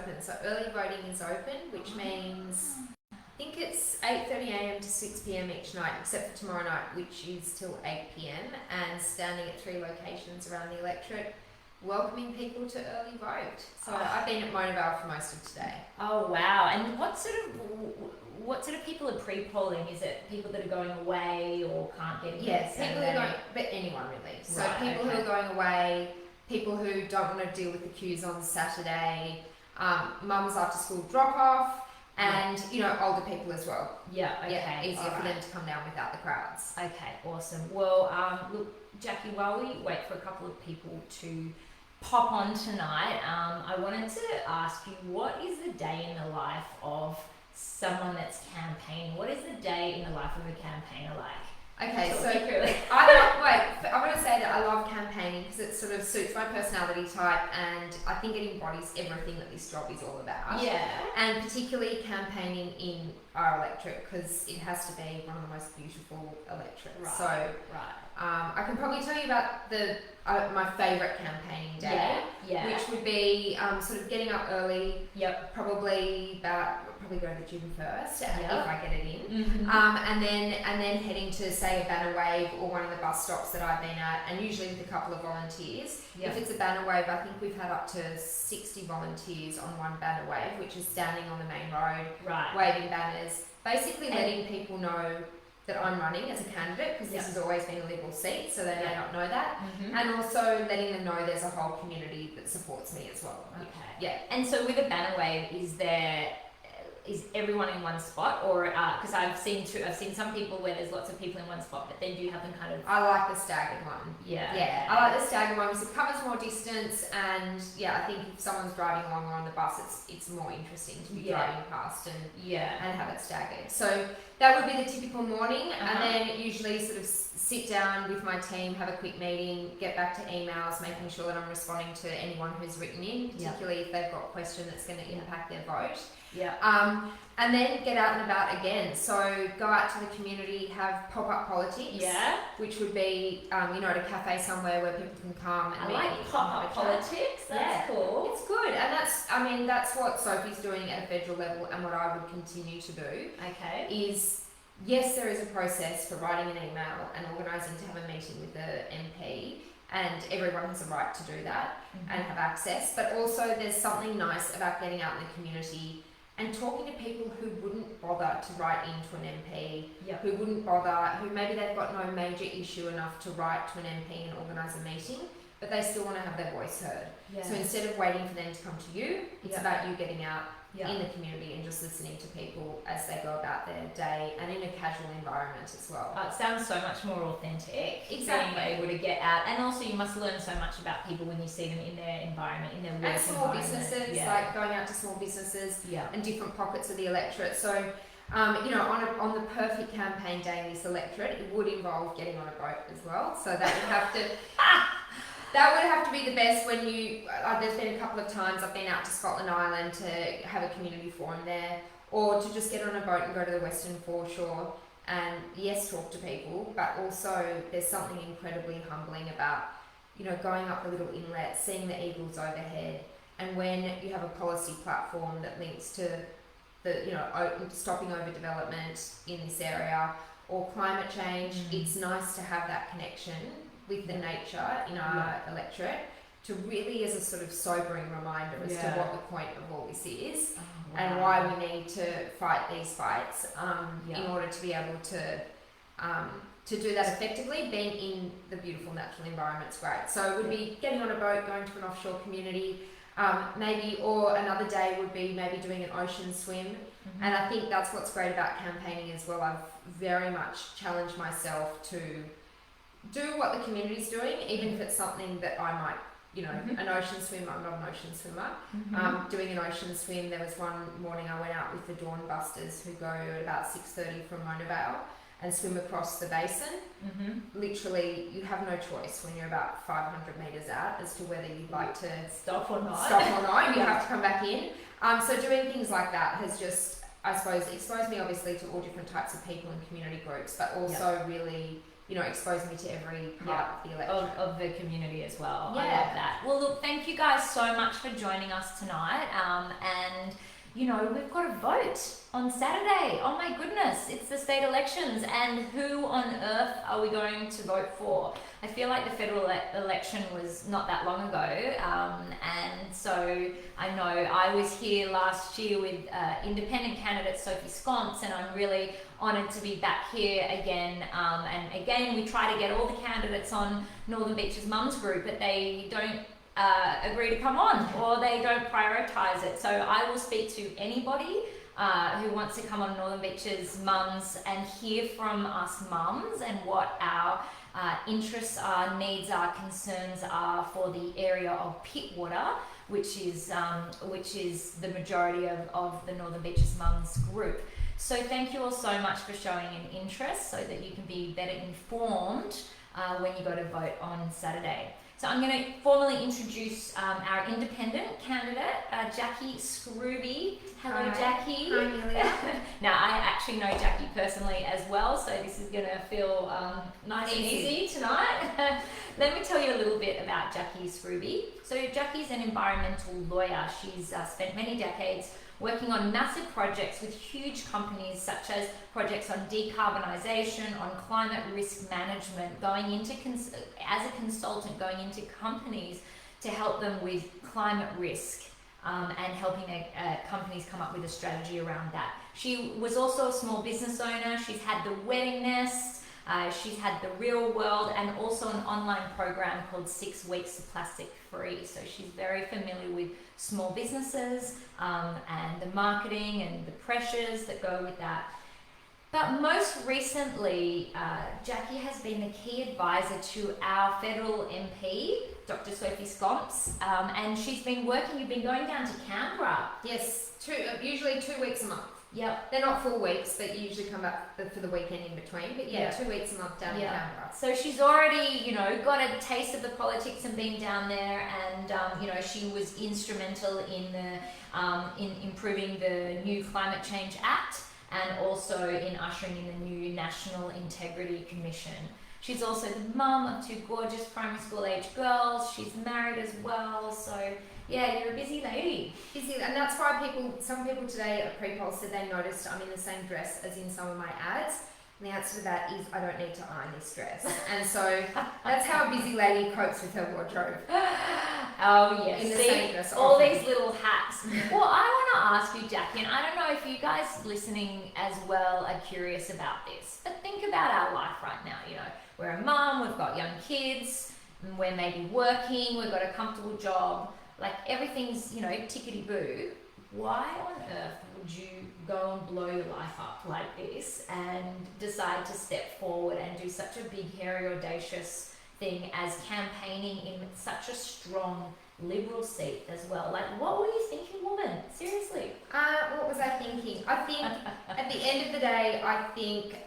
open. So early voting is open, which means I think it's 8:30am to 6pm each night, except for tomorrow night, which is till 8pm, and standing at 3 locations around the electorate, welcoming people to early vote. So I've been at Mona Vale for most of today. Oh wow! And what sort of people are pre-polling? Is it people that are going away or can't get in? Yes, people who are going, but anyone really. So Right, people who are going away, people who don't want to deal with the queues on Saturday, mums after school drop off, and older people as well. Yeah, okay. Yeah, easier for them to come down without the crowds. Okay, awesome. Well, look, Jacqui, while we wait for a couple of people to pop on tonight, I wanted to ask you, what is the day in the life of someone that's campaigning? What is the day in the life of a campaigner like? Okay, so I'm going to say that I love campaigning because it sort of suits my personality type, and I think it embodies everything that this job is all about. Yeah. And particularly campaigning in our electorate, because it has to be one of the most beautiful electorates. Right. So I can probably tell you about my favourite campaigning day, which would be sort of getting up early. Yep. Probably go to the gym first if I get it in, and then heading to say a banner wave or one of the bus stops that I've been at, and usually with a couple of volunteers. Yep. If it's a banner wave, I think we've had up to 60 volunteers on one banner wave, which is standing on the main road, waving banners, basically letting people know that I'm running as a candidate, because this has always been a Liberal seat, so they may not know that, and also letting them know there's a whole community that supports me as well. Okay. Yeah. And so with a banner wave, is everyone in one spot, or because I've seen some people where there's lots of people in one spot, but then do you have them kind of? I like the staggered one. Yeah. I like the staggered one because it covers more distance, and I think if someone's driving along or on the bus, it's more interesting to be driving past and have it staggered. So that would be the typical morning, and then usually sort of sit down with my team, have a quick meeting, get back to emails, making sure that I'm responding to anyone who's written in, particularly if they've got a question that's going to impact their vote. And then get out and about again. So go out to the community, have pop-up politics, which would be, at a cafe somewhere where people can come and meet. I like pop-up politics. That's cool. It's good, and that's what Sophie's doing at a federal level, and what I would continue to do. Okay. Is yes, there is a process for writing an email and organising to have a meeting with the MP. And everyone has a right to do that and have access. But also there's something nice about getting out in the community and talking to people who wouldn't bother to write into an MP, who wouldn't bother, who maybe they've got no major issue enough to write to an MP and organise a meeting, but they still want to have their voice heard. So instead of waiting for them to come to you, it's about you getting out in the community and just listening to people as they go about their day, and in a casual environment as well. It sounds so much more authentic. Exactly. Being able to get out, and also you must learn so much about people when you see them in their environment, in their work and small environment. businesses, like going out to small businesses and different pockets of the electorate. So on the perfect campaign day in this electorate, it would involve getting on a boat as well. So that would have to that would have to be the best when you. There's been a couple of times I've been out to Scotland Island to have a community forum there, or to just get on a boat and go to the Western Foreshore and talk to people. But also there's something incredibly humbling about going up the little inlet, seeing the eagles overhead, and when you have a policy platform that links to the stopping overdevelopment in this area or climate change, it's nice to have that connection with the nature in our electorate, to really as a sort of sobering reminder as to what the point of all this is and why we need to fight these fights in order to be able to do that effectively. Being in the beautiful natural environment's great. So it would be getting on a boat, going to an offshore community, or another day would be maybe doing an ocean swim. And I think that's what's great about campaigning as well. I've very much challenged myself to do what the community's doing, even if it's something that I might, an ocean swim, I'm not an ocean swimmer. Doing an ocean swim, there was one morning I went out with the Dawn Busters, who go at about 6:30 from Mona Vale and swim across the basin. Literally, you have no choice when you're about 500 metres out as to whether you'd like to stop or not. You have to come back in. So doing things like that has just, I suppose, exposed me obviously to all different types of people and community groups, but also really expose me to every part of the electorate. Of the community as well. Yeah. I love that. Well, look, thank you guys so much for joining us tonight. And we've got a vote on Saturday. Oh my goodness, it's the state elections, and who on earth are we going to vote for? I feel like the federal election was not that long ago, and so I know I was here last year with independent candidate Sophie Sconce, and I'm really honoured to be back here again. And again, we try to get all the candidates on Northern Beaches Mums Group, but they don't agree to come on, or they don't prioritise it. So I will speak to anybody who wants to come on Northern Beaches Mums and hear from us mums and what our interests are, needs are, concerns are for the area of Pittwater, which is the majority of the Northern Beaches Mums group. So thank you all so much for showing an interest so that you can be better informed when you go to vote on Saturday. So I'm going to formally introduce our independent candidate, Jacqui Scruby. Hello, Jacqui. Hi, Amelia. Now, I actually know Jacqui personally as well, so this is going to feel nice and easy tonight. Let me tell you a little bit about Jacqui Scruby. So Jacqui's an environmental lawyer. She's spent many decades working on massive projects with huge companies, such as projects on decarbonisation, on climate risk management, as a consultant going into companies to help them with climate risk and helping companies come up with a strategy around that. She was also a small business owner. She's had the Wedding Nest, she's had the Real World, and also an online program called 6 Weeks of Plastic Free. So she's very familiar with small businesses and the marketing and the pressures that go with that. But most recently, Jacqui has been the key advisor to our federal MP, Dr. Sophie Sconce, and you've been going down to Canberra. Yes, usually 2 weeks a month. Yep. They're not full weeks, but you usually come back for the weekend in between. But 2 weeks a month down in Canberra. So she's already, got a taste of the politics and being down there, and she was instrumental in in improving the new Climate Change Act, and also in ushering in the new National Integrity Commission. She's also the mum of 2 gorgeous primary school age girls. She's married as well, so yeah, you're a busy lady. Busy, and that's why some people today at pre-poll said they noticed I'm in the same dress as in some of my ads. And the answer to that is I don't need to iron this dress. And so that's how a busy lady copes with her wardrobe. Oh yes, in the same dress all these little hats. Well, I want to ask you, Jacqui, and I don't know if you guys listening as well are curious about this, but think about our life right now. We're a mum, we've got young kids, we're maybe working, we've got a comfortable job, like everything's, tickety-boo. Why on earth would you go and blow your life up like this and decide to step forward and do such a big, hairy, audacious thing as campaigning in such a strong Liberal seat as well? Like, what were you thinking, woman? Seriously. What was I thinking? I think at the end of the day, I think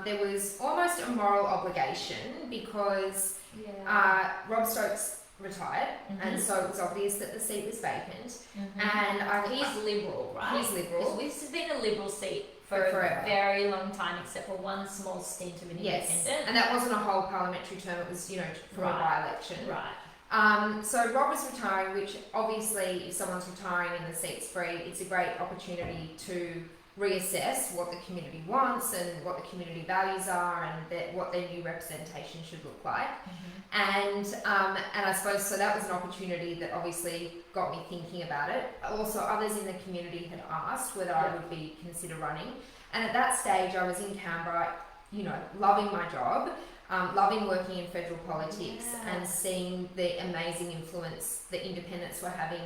there was almost a moral obligation because Rob Stokes retired, and so it was obvious that the seat was vacant. And he's Liberal, right? He's Liberal. This has been a Liberal seat for a very long time, except for one small stint of an independent. And that wasn't a whole parliamentary term. It was, from a by-election. Right. So Rob was retiring, which obviously, if someone's retiring and the seat's free, it's a great opportunity to reassess what the community wants and what the community values are, and what their new representation should look like. And I suppose so that was an opportunity that obviously got me thinking about it. Also, others in the community had asked whether I would be consider running, and at that stage I was in Canberra, loving my job, loving working in federal politics, and seeing the amazing influence the independents were having.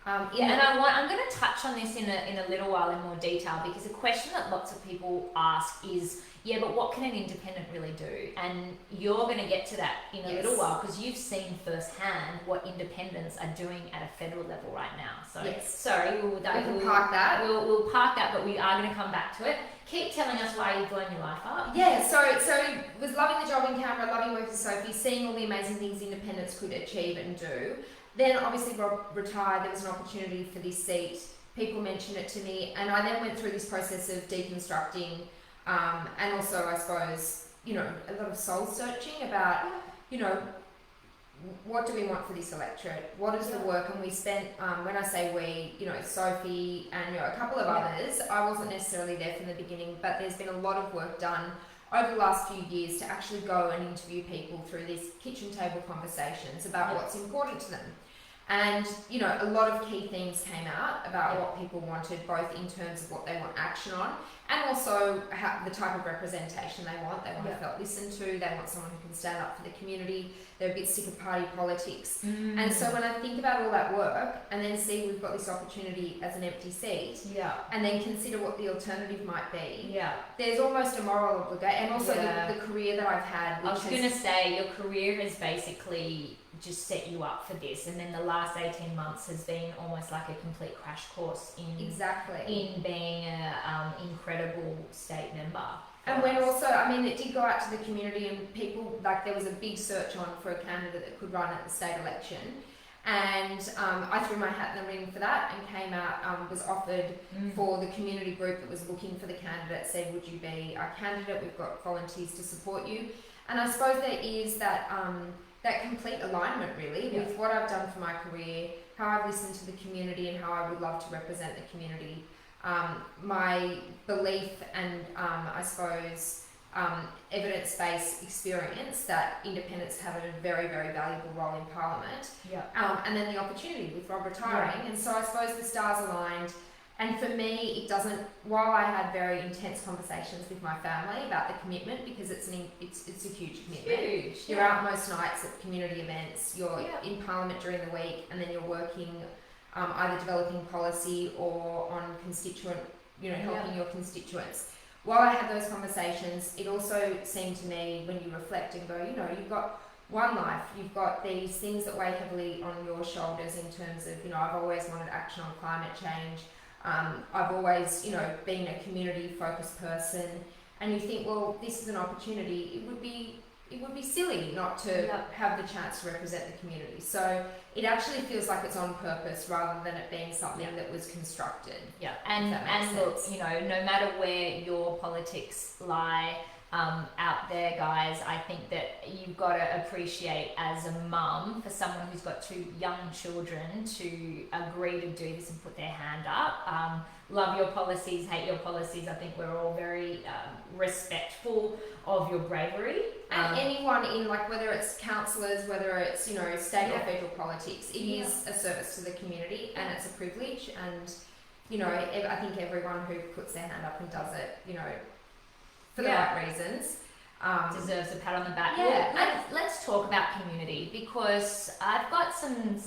I'm going to touch on this in a little while in more detail, because a question that lots of people ask is, but what can an independent really do? And you're going to get to that in a little while, because you've seen firsthand what independents are doing at a federal level right now. So sorry, we'll park that. We'll park that, but we are going to come back to it. Keep telling us why you've blown your life up. So was loving the job in Canberra, loving working with Sophie, seeing all the amazing things independents could achieve and do. Then obviously Rob retired, there was an opportunity for this seat, people mentioned it to me, and I then went through this process of deconstructing, and also I suppose a lot of soul searching about, what do we want for this electorate? What is the work? And we spent, when I say we, Sophie and a couple of others, I wasn't necessarily there from the beginning, but there's been a lot of work done over the last few years to actually go and interview people through these kitchen table conversations about what's important to them. And, a lot of key themes came out about what people wanted, both in terms of what they want action on and also the type of representation they want. They want to feel listened to, they want someone who can stand up for the community, they're a bit sick of party politics. And so when I think about all that work and then see we've got this opportunity as an empty seat, and then consider what the alternative might be, there's almost a moral obligation, and also the career that I've had. I was going to say, your career has basically just set you up for this, and then the last 18 months has been almost like a complete crash course in being a incredible state member. And when also, it did go out to the community, and people, there was a big search on for a candidate that could run at the state election, and I threw my hat in the ring for that and came out, was offered for the community group that was looking for the candidate, said, would you be our candidate? We've got volunteers to support you. And I suppose there is that complete alignment really with what I've done for my career, how I've listened to the community and how I would love to represent the community. My belief and I suppose evidence-based experience that independents have a very, very valuable role in Parliament. And then the opportunity with Rob retiring. And so I suppose the stars aligned. And for me, it doesn't, while I had very intense conversations with my family about the commitment, because it's a huge commitment. You're out most nights at community events, you're in Parliament during the week, and then you're working either developing policy or on constituent, helping your constituents. While I had those conversations, it also seemed to me, when you reflect and go, you've got one life, you've got these things that weigh heavily on your shoulders in terms of, I've always wanted action on climate change. I've always, been a community-focused person, and you think, well, this is an opportunity. It would be silly not to have the chance to represent the community. So it actually feels like it's on purpose rather than it being something that was constructed. And look, no matter where your politics lie out there, guys, I think that you've got to appreciate as a mum, for someone who's got 2 young children, to agree to do this and put their hand up. Love your policies, hate your policies. I think we're all very respectful of your bravery. And anyone in, whether it's councillors, whether it's, state or federal politics, it is a service to the community and it's a privilege. And, I think everyone who puts their hand up and does it, for the right reasons, deserves a pat on the back. Let's talk about community, because I've got some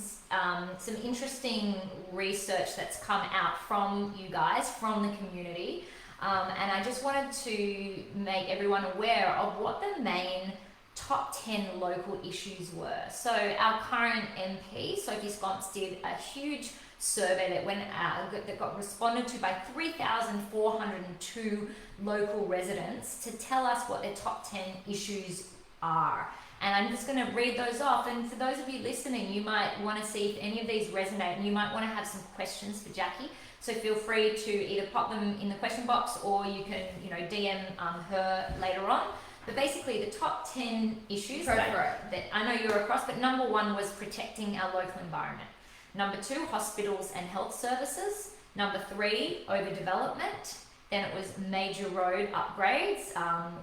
interesting research that's come out from you guys, from the community, and I just wanted to make everyone aware of what the main top 10 local issues were. So our current MP, Sophie Scruby, did a huge survey that went out, that got responded to by 3,402 local residents to tell us what their top 10 issues are. And I'm just going to read those off. And for those of you listening, you might want to see if any of these resonate, and you might want to have some questions for Jacqui. So feel free to either pop them in the question box, or you can, DM her later on. But basically, the top 10 issues that I know you're across, but number 1 was protecting our local environment. Number 2, hospitals and health services. Number 3, overdevelopment. Then it was major road upgrades,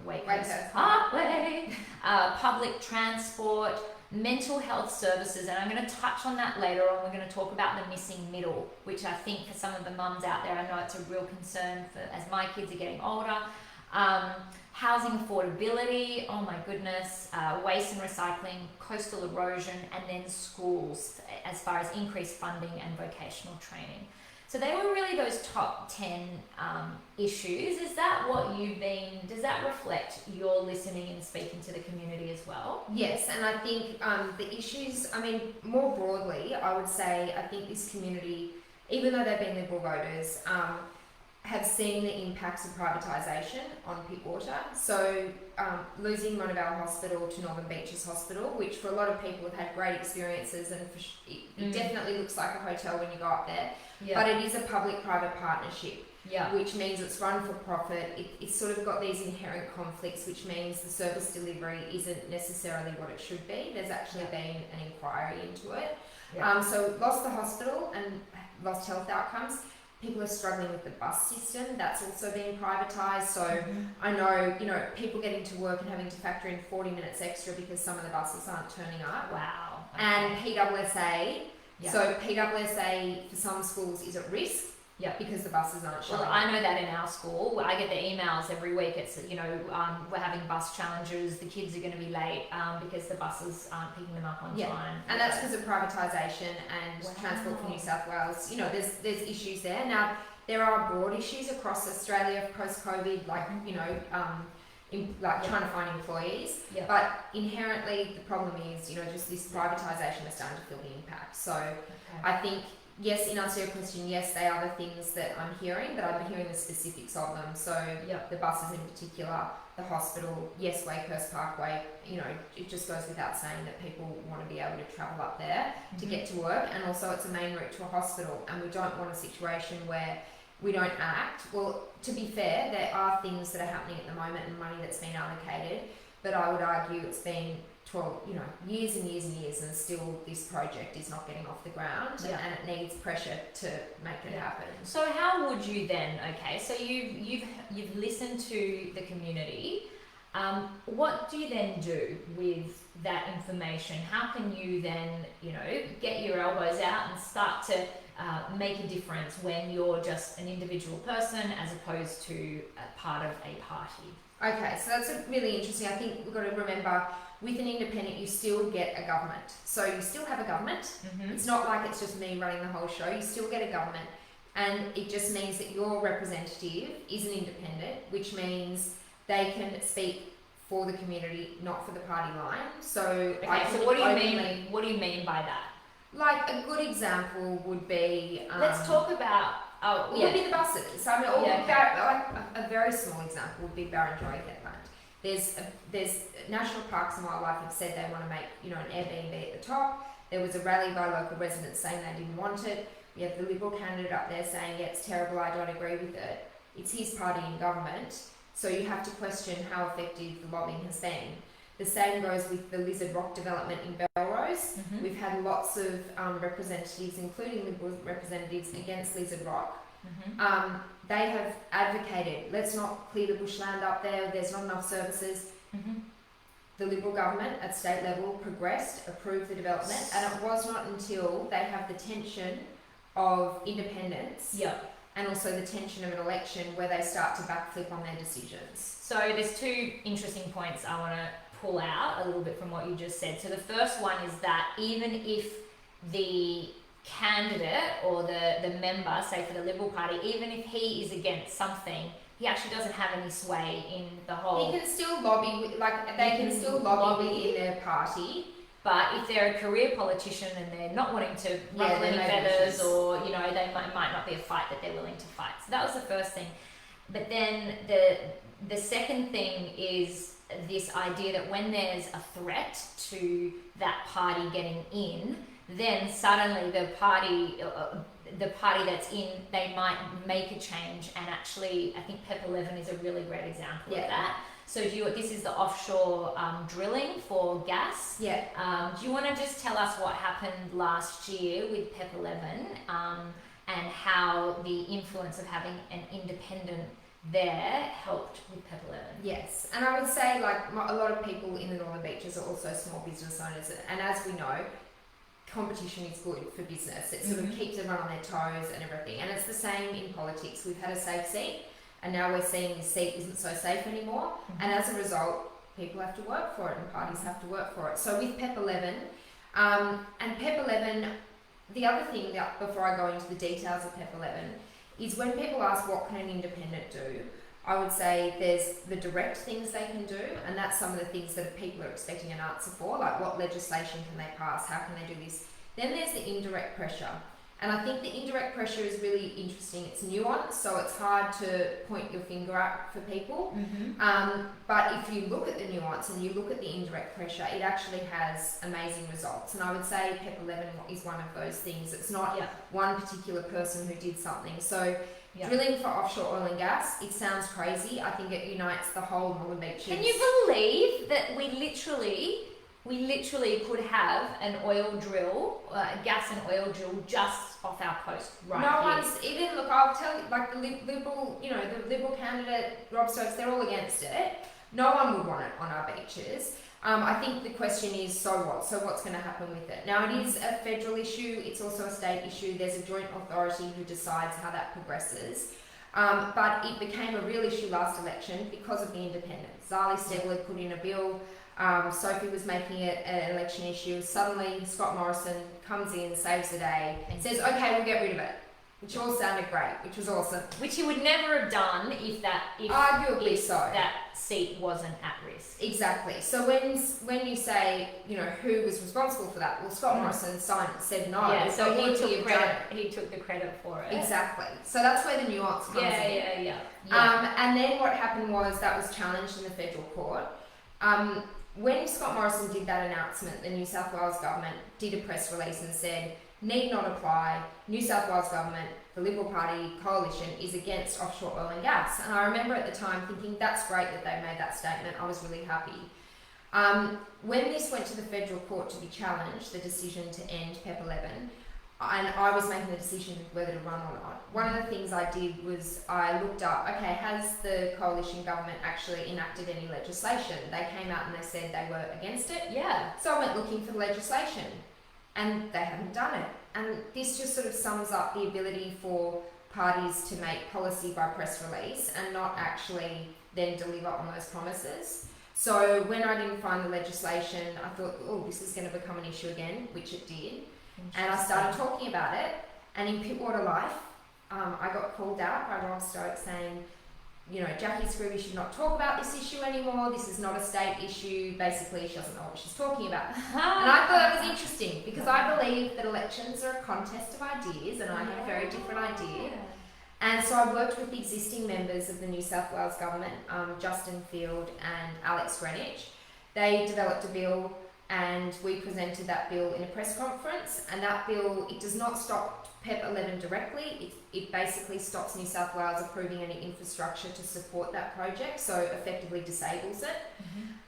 Wakehurst Parkway, public transport, mental health services, and I'm going to touch on that later on. We're going to talk about the missing middle, which I think for some of the mums out there, I know it's a real concern for as my kids are getting older. Housing affordability, oh my goodness, waste and recycling, coastal erosion, and then schools as far as increased funding and vocational training. So they were really those top 10 issues. Is that what does that reflect your listening and speaking to the community as well? Yes, and I think the issues, more broadly, I would say, I think this community, even though they've been Liberal voters, have seen the impacts of privatisation on Pittwater. So losing Monavale Hospital to Northern Beaches Hospital, which for a lot of people have had great experiences, and it definitely looks like a hotel when you go up there. Yeah. But it is a public-private partnership, Yeah. which means it's run for profit. It's sort of got these inherent conflicts, which means the service delivery isn't necessarily what it should be. There's actually been an inquiry into it. Yeah. So lost the hospital and lost health outcomes. People are struggling with the bus system. That's also being privatised. So I know, people getting to work and having to factor in 40 minutes extra because some of the buses aren't turning up. Wow. Okay. And PWSA. Yeah. So PWSA for some schools is at risk. Yeah. Because the buses aren't showing Well, up. I know that in our school. I get the emails every week. It's, we're having bus challenges. The kids are going to be late because the buses aren't picking them up on time. And that's because of privatisation and Transport for New South Wales. There's issues there. Now, there are broad issues across Australia post-COVID, trying to find employees. Yeah. But inherently, the problem is, just this privatisation is starting to feel the impact. So I think, yes, in answer to your question, yes, they are the things that I'm hearing, but I'm hearing the specifics of them. So the buses in particular, the hospital, yes, Wakehurst Parkway, it just goes without saying that people want to be able to travel up there to get to work, and also it's a main route to a hospital, and we don't want a situation where we don't act. Well, to be fair, there are things that are happening at the moment and money that's been allocated, but I would argue it's been 12, years and years and years, and still this project is not getting off the ground, and it needs pressure to make it happen. So how would you then? Okay, so you've listened to the community. What do you then do with that information? How can you then, get your elbows out and start to make a difference when you're just an individual person as opposed to a part of a party? Okay, so that's really interesting. I think we've got to remember, with an independent, you still get a government. So you still have a government. It's not like it's just me running the whole show. You still get a government. And it just means that your representative is an independent, which means they can speak for the community, not for the party line. So, so what do you mean? What do you mean by that? Like a good example would be. Let's talk about. Would be the buses. So a very small example would be Barrenjoey Headland. There's National Parks and Wildlife have said they want to make an Airbnb at the top. There was a rally by local residents saying they didn't want it. We have the Liberal candidate up there saying, yeah, it's terrible, I don't agree with it. It's his party in government, so you have to question how effective the lobbying has been. The same goes with the Lizard Rock development in Belrose. We've had lots of representatives, including Liberal representatives, against Lizard Rock. They have advocated, let's not clear the bushland up there, there's not enough services. The Liberal government at state level progressed, approved the development, and it was not until they have the tension of independence and also the tension of an election where they start to backflip on their decisions. So there's two interesting points I want to pull out a little bit from what you just said. So the first one is that even if the candidate or the member, say for the Liberal Party, even if he is against something, he actually doesn't have any sway in the whole. He can still lobby, they can still lobby within their party. But if they're a career politician and they're not wanting to ruffle any feathers, or they might not be a fight that they're willing to fight. So that was the first thing. But then the second thing is this idea that when there's a threat to that party getting in, then suddenly the party that's in, they might make a change. And actually, I think PEP 11 is a really great example of that. So this is the offshore drilling for gas. Do you want to just tell us what happened last year with PEP 11 and how the influence of having an independent there helped with PEP 11? Yes, and I would say a lot of people in the Northern Beaches are also small business owners, and as we know, competition is good for business. It sort of keeps everyone on their toes and everything, and it's the same in politics. We've had a safe seat, and now we're seeing this seat isn't so safe anymore, and as a result, people have to work for it and parties have to work for it. So with PEP 11, and PEP 11, the other thing that, before I go into the details of PEP 11, is when people ask what can an independent do, I would say there's the direct things they can do, and that's some of the things that people are expecting an answer for, like what legislation can they pass, how can they do this. Then there's the indirect pressure. And I think the indirect pressure is really interesting. It's nuanced, so it's hard to point your finger at for people. But if you look at the nuance and you look at the indirect pressure, it actually has amazing results. And I would say PEP 11 is one of those things. It's not one particular person who did something. So drilling for offshore oil and gas, it sounds crazy. I think it unites the whole Northern Beaches. Can you believe that we literally could have an oil drill, gas and oil drill just off our coast right No here. one's even, look, I'll tell you, like the Liberal, the Liberal candidate, Rob Stokes, they're all against it. No one would want it on our beaches. I think the question is, so what? So what's going to happen with it? Now, it is a federal issue. It's also a state issue. There's a joint authority who decides how that progresses. But it became a real issue last election because of the independents. Zali Steggall had put in a bill. Sophie was making it an election issue. Suddenly, Scott Morrison comes in, saves the day, and says, okay, we'll get rid of it. Which all sounded great, which was awesome. Which he would never have done if arguably so. That seat wasn't at risk. Exactly. So when you say, who was responsible for that? Well, Scott Morrison said no. Yeah, so he took the credit for it. Exactly. So that's where the nuance comes in. Yeah. And then what happened was that was challenged in the federal court. When Scott Morrison did that announcement, the New South Wales government did a press release and said, need not apply. New South Wales government, the Liberal Party coalition, is against offshore oil and gas. And I remember at the time thinking, that's great that they made that statement. I was really happy. When this went to the federal court to be challenged, the decision to end PEP 11, and I was making the decision whether to run or not, one of the things I did was I looked up, okay, has the coalition government actually enacted any legislation? They came out and they said they were against it. Yeah. So I went looking for legislation. And they haven't done it. And this just sort of sums up the ability for parties to make policy by press release and not actually then deliver on those promises. So when I didn't find the legislation, I thought, this is going to become an issue again, which it did. And I started talking about it. And in Pittwater Life, I got called out by Rob Stokes saying, Jacqui Scruby should not talk about this issue anymore. This is not a state issue. Basically, she doesn't know what she's talking about. And I thought that was interesting because I believe that elections are a contest of ideas and I have a very different idea. And so I worked with the existing members of the New South Wales government, Justin Field and Alex Greenwich. They developed a bill and we presented that bill in a press conference, and that bill, it does not stop PEP 11 directly. It basically stops New South Wales approving any infrastructure to support that project, so effectively disables it.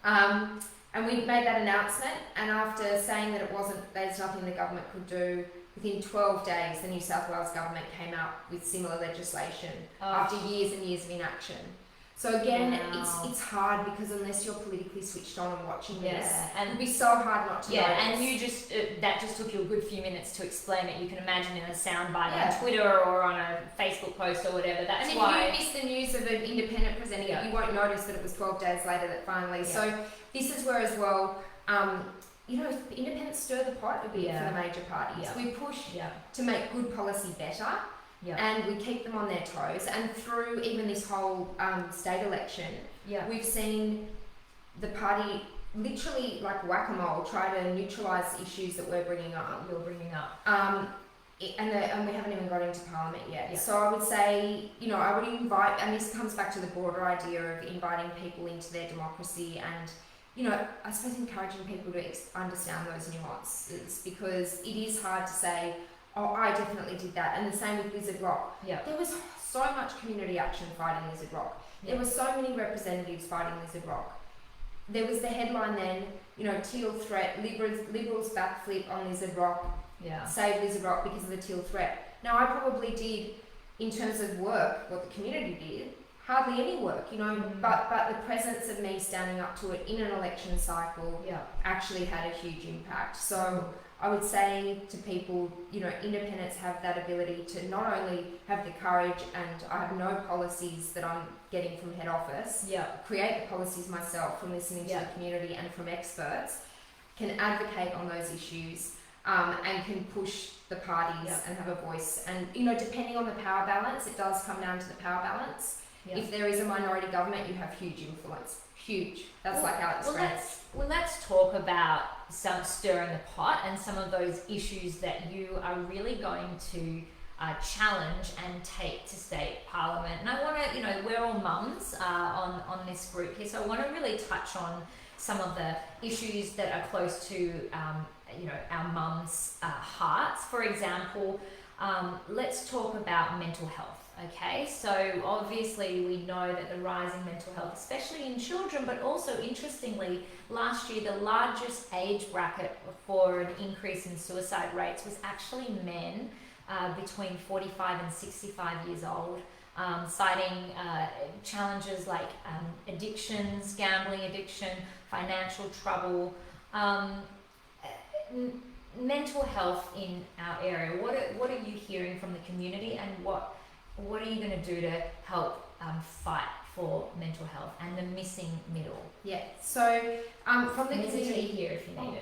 And we made that announcement, and after saying that there's nothing the government could do, within 12 days the New South Wales government came out with similar legislation after years and years of inaction. So again, it's hard because unless you're politically switched on and watching this, and it'd be so hard not to notice. And you just that just took you a good few minutes to explain it. You can imagine in a soundbite on Twitter or on a Facebook post or whatever. That's why. And if you miss the news of an independent presenting it, you won't notice that it was 12 days later that finally. So this is where as well, independents stir the pot a bit for the major parties. We push to make good policy better. And we keep them on their toes, and through even this whole state election, we've seen the party literally like whack-a-mole try to neutralise the issues that we're bringing up. And we haven't even got into Parliament yet. So I would say, I would invite, and this comes back to the broader idea of inviting people into their democracy and, I suppose encouraging people to understand those nuances, because it is hard to say, I definitely did that. And the same with Lizard Rock. There was so much community action fighting Lizard Rock. There were so many representatives fighting Lizard Rock. There was the headline then, teal threat, Liberals backflip on Lizard Rock, save Lizard Rock because of the teal threat. Now I probably did, in terms of work, what the community did, hardly any work, but the presence of me standing up to it in an election cycle actually had a huge impact. So I would say to people, independents have that ability to not only have the courage, and I have no policies that I'm getting from head office, create the policies myself from listening to the community and from experts, can advocate on those issues, and can push the parties and have a voice. And, depending on the power balance, it does come down to the power balance. Yeah. If there is a minority government, you have huge influence. Huge. That's like our experience. Let's talk about some stirring the pot and some of those issues that you are really going to challenge and take to state parliament. And I want to, we're all mums on this group here, so I want to really touch on some of the issues that are close to, our mums' hearts. For example, let's talk about mental health. Okay, so obviously we know that the rise in mental health, especially in children, but also interestingly, last year the largest age bracket for an increase in suicide rates was actually men between 45 and 65 years old, citing challenges like addictions, gambling addiction, financial trouble, mental health in our area. What are you hearing from the community, and what are you going to do to help fight for mental health and the missing middle? Yeah, so from the community here if you need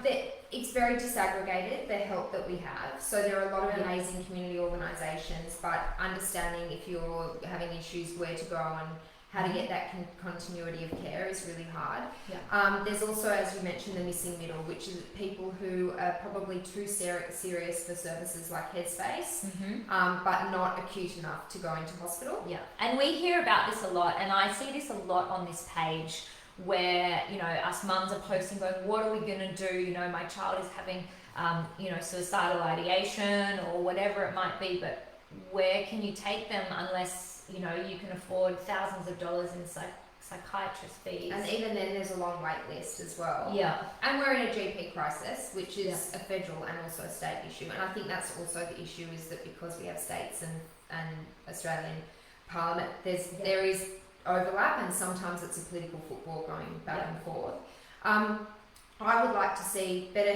it. It's very disaggregated, the help that we have. So there are a lot of amazing community organisations, but understanding if you're having issues where to go and how to get that continuity of care is really hard. Yeah. There's also, as you mentioned, the missing middle, which is people who are probably too serious for services like Headspace, but not acute enough to go into hospital. Yeah, and we hear about this a lot, and I see this a lot on this page where, us mums are posting going, what are we going to do? My child is having, suicidal ideation or whatever it might be, but where can you take them unless you can afford thousands of dollars in psychiatrist fees? And even then there's a long wait list as well. Yeah. And we're in a GP crisis, which is a federal and also a state issue. And I think that's also the issue, is that because we have states and Australian Parliament, there is overlap, and sometimes it's a political football going back and forth. I would like to see better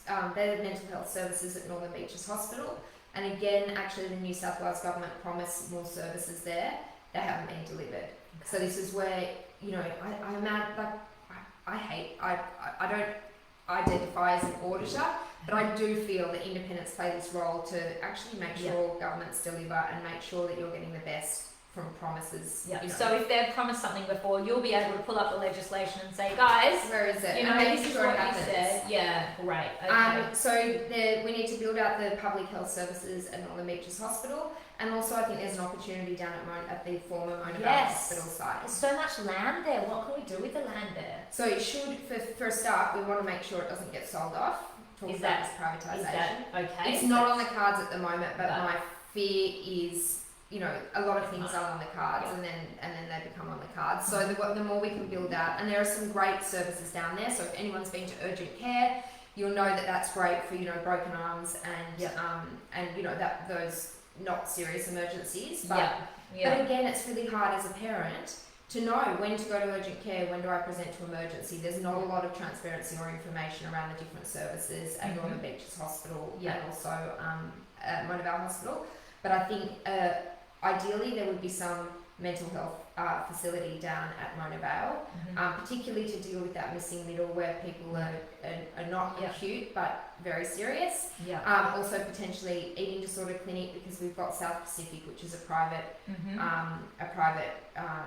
mental health services at Northern Beaches Hospital. And again, actually the New South Wales government promised more services there. They haven't been delivered. So this is where, I don't identify as an auditor, but I do feel that independents play this role to actually make sure governments deliver and make sure that you're getting the best from promises. Yeah. So if they've promised something before, you'll be able to pull up the legislation and say, guys, where is it? This is what you said. Yeah, great. Okay. So we need to build out the public health services at Northern Beaches Hospital, and also I think there's an opportunity down at the former Mona Vale Hospital site. There's so much land there. What can we do with the land there? So it should, for a start, we want to make sure it doesn't get sold off. Is that privatisation? Okay? It's not on the cards at the moment, but my fear is, a lot of things are on the cards, and then they become on the cards. So the more we can build out, and there are some great services down there. So if anyone's been to urgent care, you'll know that that's great for broken arms and that those not serious emergencies. But again, it's really hard as a parent to know when to go to urgent care, when do I present to emergency. There's not a lot of transparency or information around the different services at Northern Beaches Hospital and also at Mona Vale Hospital. But I think ideally there would be some mental health facility down at Mona Vale, particularly to deal with that missing middle where people are not acute but very serious. Also potentially eating disorder clinic, because we've got South Pacific, which is a private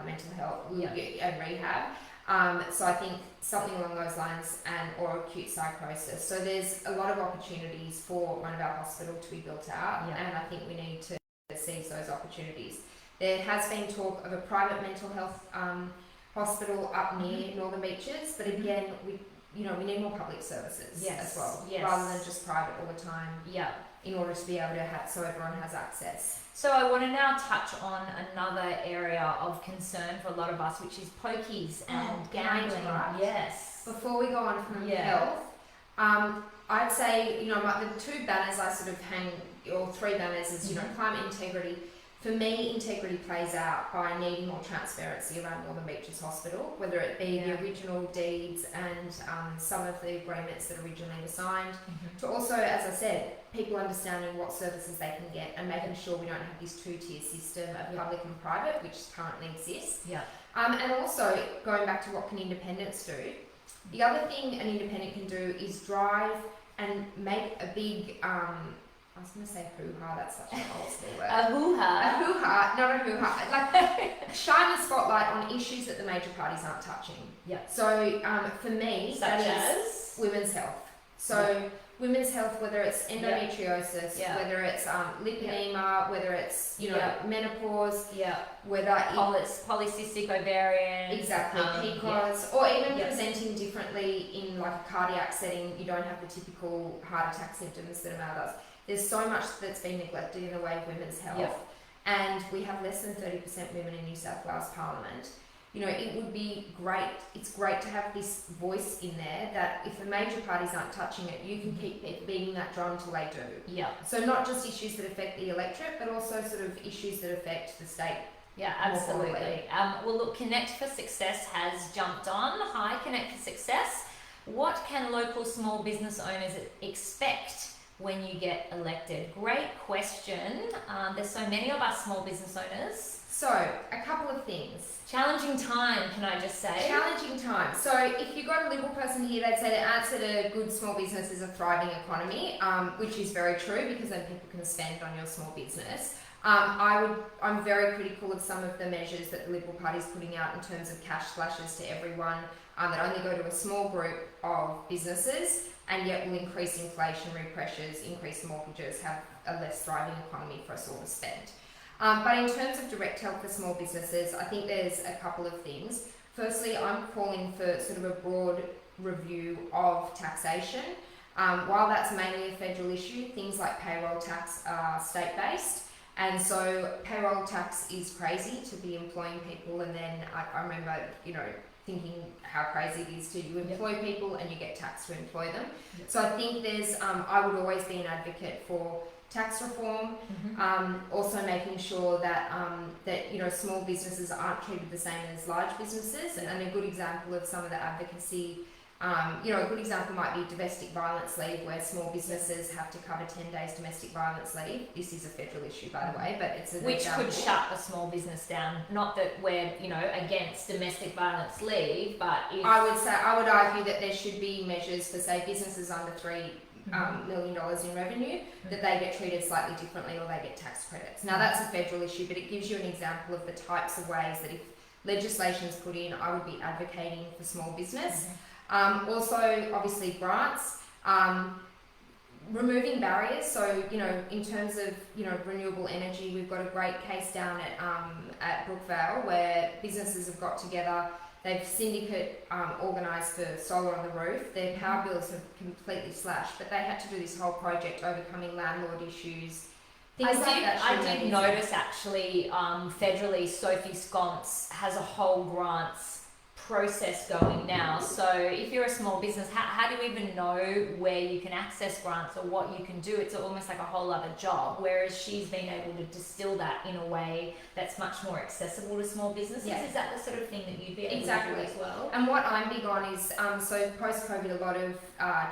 mental health and rehab. So I think something along those lines, or acute psychosis. So there's a lot of opportunities for Mona Vale Hospital to be built out, and I think we need to seize those opportunities. There has been talk of a private mental health hospital up near Northern Beaches, but again, we need more public services as well, rather than just private all the time. In order to be able to have, so everyone has access. So I want to now touch on another area of concern for a lot of us, which is pokies and gambling. Yes. Before we go on from health, I'd say the two banners I sort of hang, or three banners, is climate integrity. For me, integrity plays out by needing more transparency around Northern Beaches Hospital, whether it be the original deeds and some of the agreements that originally were signed, to also, as I said, people understanding what services they can get and making sure we don't have this two-tier system of public and private, which currently exists. And also, going back to what can independents do, the other thing an independent can do is drive and make a big... I was going to say hoo-ha, that's such an old school word. A hoo-ha. hoo-ha, not a hoo-ha, like shine the spotlight on issues that the major parties aren't touching. Yeah. So for me, Such that as is women's health. So women's health, whether it's endometriosis, whether it's lipedema, whether it's menopause, whether polycystic ovarian, exactly PCOS, or even presenting differently in like a cardiac setting. You don't have the typical heart attack symptoms that a male does. There's so much that's been neglected in the way of women's health, and we have less than 30% women in New South Wales Parliament. You know, it would be great. It's great to have this voice in there that if the major parties aren't touching it, you can keep beating that drum till they do. Yeah. So not just issues that affect the electorate, but also sort of issues that affect the state. Yeah, absolutely. Well, look, Connect for Success has jumped on. Hi, Connect for Success. What can local small business owners expect when you get elected? Great question. There's so many of us small business owners. So, a couple of things. Challenging time, can I just say? Challenging time. So, if you've got a Liberal person here, they'd say the answer to good small business is a thriving economy, which is very true because then people can spend on your small business. I'm very critical of some of the measures that the Liberal Party is putting out in terms of cash splashes to everyone that only go to a small group of businesses and yet will increase inflationary pressures, increase mortgages, have a less thriving economy for us all to spend. But in terms of direct help for small businesses, I think there's a couple of things. Firstly, I'm calling for sort of a broad review of taxation. While that's mainly a federal issue, things like payroll tax are state-based. And so payroll tax is crazy to be employing people, and then I remember, thinking how crazy it is to you employ people and you get taxed to employ them. So I think I would always be an advocate for tax reform, also making sure that small businesses aren't treated the same as large businesses, and a good example of some of the advocacy, a good example might be domestic violence leave, where small businesses have to cover 10 days domestic violence leave. This is a federal issue, by the way, but it's an example. Could shut a small business down. Not that we're against domestic violence leave, but I would argue that there should be measures for, say, businesses under $3 million in revenue, that they get treated slightly differently or they get tax credits. Now that's a federal issue, but it gives you an example of the types of ways that if legislation is put in, I would be advocating for small business. Also, obviously, grants, removing barriers. So, in terms of, renewable energy, we've got a great case down at Brookvale where businesses have got together. They've syndicate organised for solar on the roof. Their power bills have completely slashed, but they had to do this whole project overcoming landlord issues. I did notice actually federally, Sophie Sconce has a whole grants process going now. So if you're a small business, how do you even know where you can access grants or what you can do? It's almost like a whole other job, whereas she's been able to distill that in a way that's much more accessible to small businesses. Is that the sort of thing that you'd be able to do as well? And what I'm big on is, so post-COVID, a lot of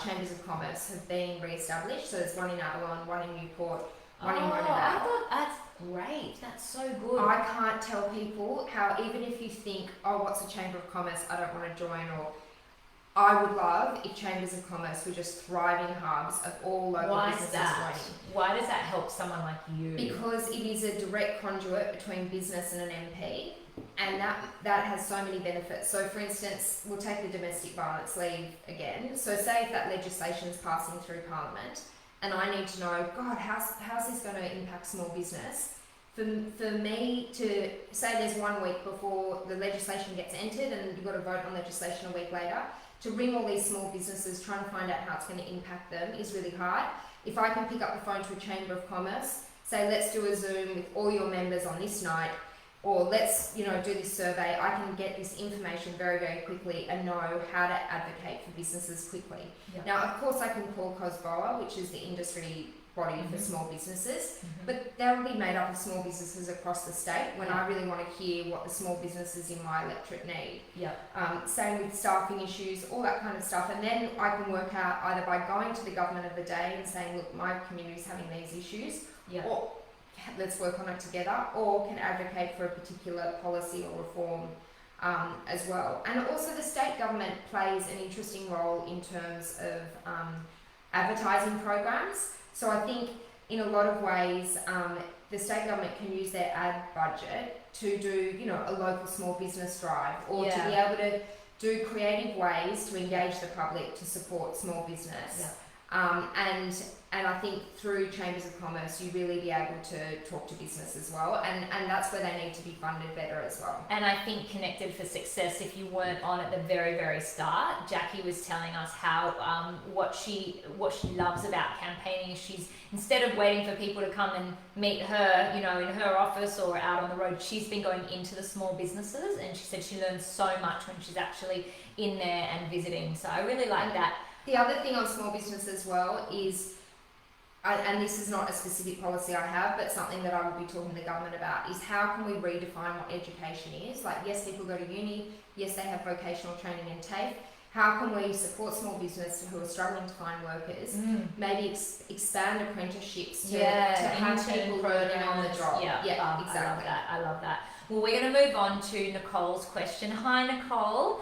chambers of commerce have been re-established. So there's one in Avalon, one in Newport, one in Monterey. I thought that's great. That's so good. I can't tell people how, even if you think, what's a chamber of commerce, I don't want to join, or I would love if chambers of commerce were just thriving hubs of all local businesses joining. Why does that help someone like you? Because it is a direct conduit between business and an MP, and that has so many benefits. So for instance, we'll take the domestic violence leave again. So say if that legislation is passing through Parliament, and I need to know, God, how's this going to impact small business? For me to say there's 1 week before the legislation gets entered and you've got to vote on legislation a week later, to ring all these small businesses trying to find out how it's going to impact them is really hard. If I can pick up the phone to a Chamber of Commerce, say let's do a Zoom with all your members on this night, or let's do this survey, I can get this information very, very quickly and know how to advocate for businesses quickly. Now, of course, I can call COSBOA, which is the industry body for small businesses, but they'll be made up of small businesses across the state when I really want to hear what the small businesses in my electorate need. Same with staffing issues, all that kind of stuff. And then I can work out either by going to the government of the day and saying, look, my community's having these issues, or let's work on it together, or can advocate for a particular policy or reform as well. And also the state government plays an interesting role in terms of advertising programs. So I think in a lot of ways, the state government can use their ad budget to do, you know, a local small business drive, or to be able to do creative ways to engage the public to support small business. And I think through Chambers of Commerce, you really be able to talk to business as well, and that's where they need to be funded better as well. And I think Connected for Success, if you weren't on at the very, very start, Jacqui was telling us how what she loves about campaigning is she's, instead of waiting for people to come and meet her, you know, in her office or out on the road, she's been going into the small businesses, and she said she learns so much when she's actually in there and visiting. So I really like that. The other thing on small business as well is, and this is not a specific policy I have, but something that I will be talking to the government about, is how can we redefine what education is? Like, yes, people go to uni, yes, they have vocational training and TAFE. How can we support small business who are struggling to find workers? Maybe expand apprenticeships to have people learning on the job. Yeah, exactly. I love that. Well, we're going to move on to Nicole's question. Hi, Nicole.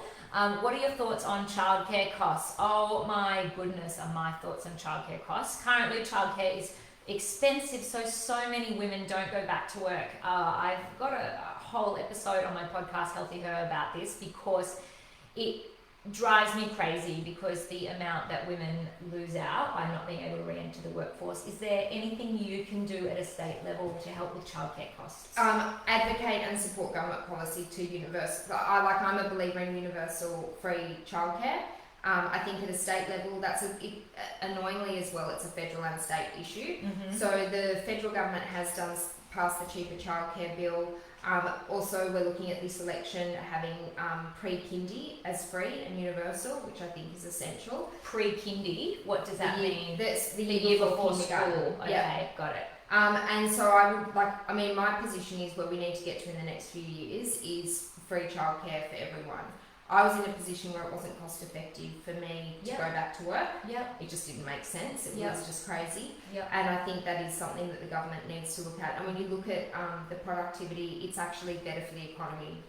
What are your thoughts on childcare costs? Oh my goodness, are my thoughts on childcare costs. Currently, childcare is expensive, so many women don't go back to work. I've got a whole episode on my podcast, Healthy Her, about this, because it drives me crazy, because the amount that women lose out by not being able to re-enter the workforce. Is there anything you can do at a state level to help with childcare costs? Advocate and support government policy to universal. I'm a believer in universal free childcare. I think at a state level, annoyingly as well, it's a federal and state issue. So the federal government has passed the cheaper childcare bill. Also, we're looking at this election having pre-kindy as free and universal, which I think is essential. Pre-kindy? What does that mean? That's the year before school. Okay, got it. And so I would my position is where we need to get to in the next few years is free childcare for everyone. I was in a position where it wasn't cost effective for me to go back to work. It just didn't make sense. It was just crazy. And I think that is something that the government needs to look at. And when you look at the productivity, it's actually better for the economy.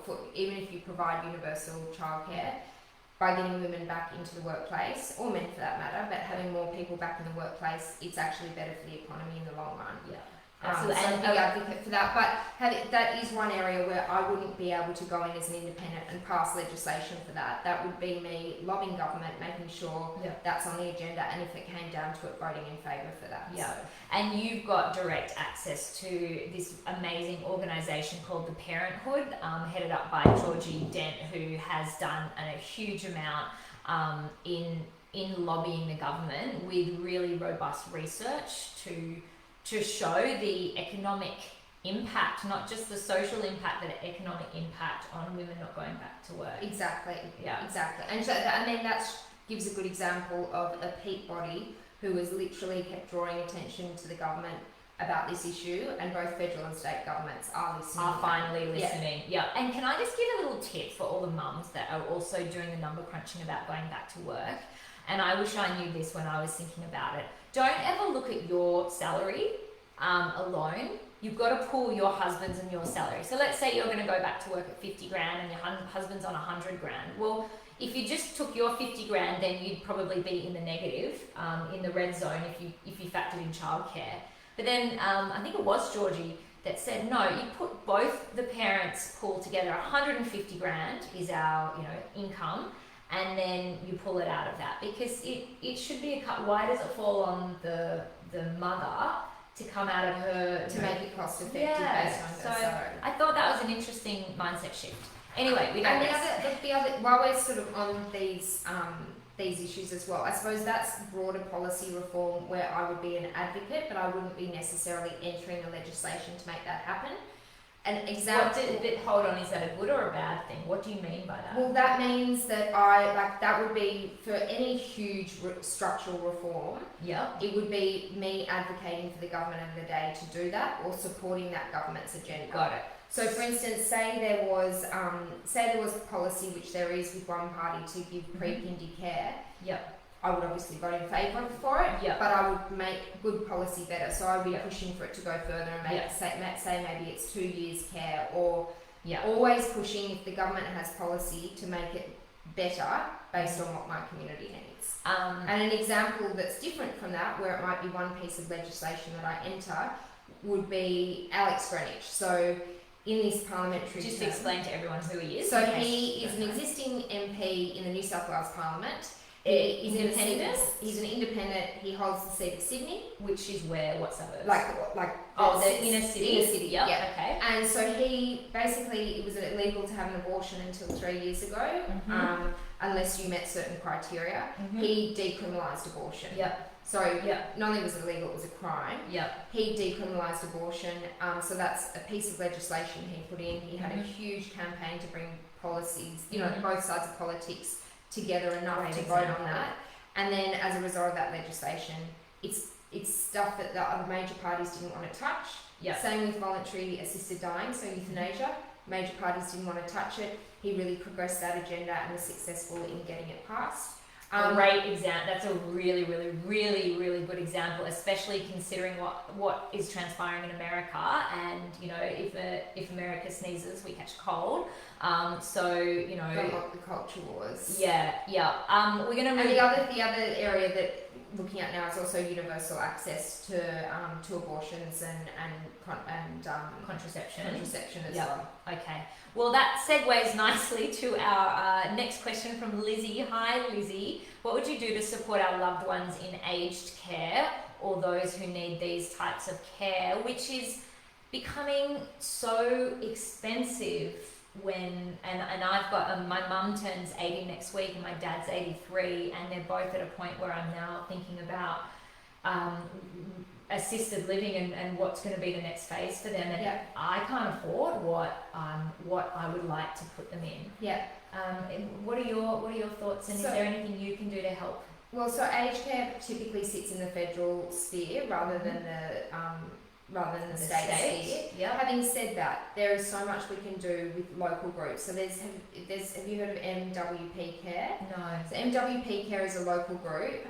For even if you provide universal childcare, by getting women back into the workplace, or men for that matter, but having more people back in the workplace, it's actually better for the economy in the long run. Absolutely. So I'm a big advocate for that, but that is one area where I wouldn't be able to go in as an independent and pass legislation for that. That would be me lobbying government, making sure that's on the agenda, and if it came down to it, voting in favour for that. And you've got direct access to this amazing organisation called the Parenthood, headed up by Georgie Dent, who has done a huge amount in lobbying the government with really robust research to show the economic impact, not just the social impact, but the economic impact on women not going back to work. Exactly. And then that gives a good example of a peak body who has literally kept drawing attention to the government about this issue, and both federal and state governments are listening. Are finally listening. And can I just give a little tip for all the mums that are also doing the number crunching about going back to work? And I wish I knew this when I was thinking about it. Don't ever look at your salary alone. You've got to pull your husband's and your salary. So let's say you're going to go back to work at 50 grand and your husband's on 100 grand. Well, if you just took your 50 grand, then you'd probably be in the negative, in the red zone if you factored in childcare. But then I think it was Georgie that said, no, you put both the parents pool together. 150 grand is our income. And then you pull it out of that, because it should be a cut. Why does it fall on the mother to come out of her to make it cost effective based on her salary? I thought that was an interesting mindset shift. Anyway, the other while we're sort of on these issues as well, I suppose that's broader policy reform where I would be an advocate, but I wouldn't be necessarily entering the legislation to make that happen. An example. Hold on, is that a good or a bad thing? What do you mean by that? Well, that means that that would be for any huge structural reform. It would be me advocating for the government of the day to do that, or supporting that government's agenda. Got it. So, for instance, say there was policy, which there is with one party, to give pre-kindy care. I would obviously vote in favour for it, but I would make good policy better. So I would be pushing for it to go further and say maybe it's 2 years care, or always pushing if the government has policy to make it better based on what my community needs. And an example that's different from that, where it might be one piece of legislation that I enter, would be Alex Greenwich. So in this parliamentary Just term, explain to everyone who he is. so he is an existing MP in the New South Wales Parliament. He's Independent? He's an independent. He holds the seat of Sydney. Which is where? What suburbs? Like the inner city. Inner city, Yep. yeah. Okay. And so he basically, it was illegal to have an abortion until 3 years ago, unless you met certain criteria. He decriminalised abortion. Yep. So Yep. not only was it illegal, it was a crime. Yep. He decriminalised abortion. So that's a piece of legislation he put in. He had a huge campaign to bring policies, you know, both sides of politics together enough to vote on that. And then as a result of that legislation, it's stuff that the other major parties didn't want to touch. Yep. Same with voluntary assisted dying, so euthanasia. Major parties didn't want to touch it. He really progressed that agenda and was successful in getting it passed. Great example. That's a really, really, really, really good example, especially considering what is transpiring in America. And you know, if America sneezes, we catch cold. So you know, The culture wars. Yeah. We're gonna move. And the other area that looking at now is also universal access to abortions and contraception as well. Okay. Well, that segues nicely to our next question from Lizzie. Hi, Lizzie. What would you do to support our loved ones in aged care or those who need these types of care, which is becoming so expensive and I've got, my mum turns 80 next week and my dad's 83, and they're both at a point where I'm now thinking about assisted living and what's going to be the next phase for them, and I can't afford what I would like to put them in. Yeah. What are your thoughts, and is there anything you can do to help? Well, so aged care typically sits in the federal sphere rather than the state sphere. Yep. Having said that, there is so much we can do with local groups. So have you heard of NWP Care? No. So NWP Care is a local group,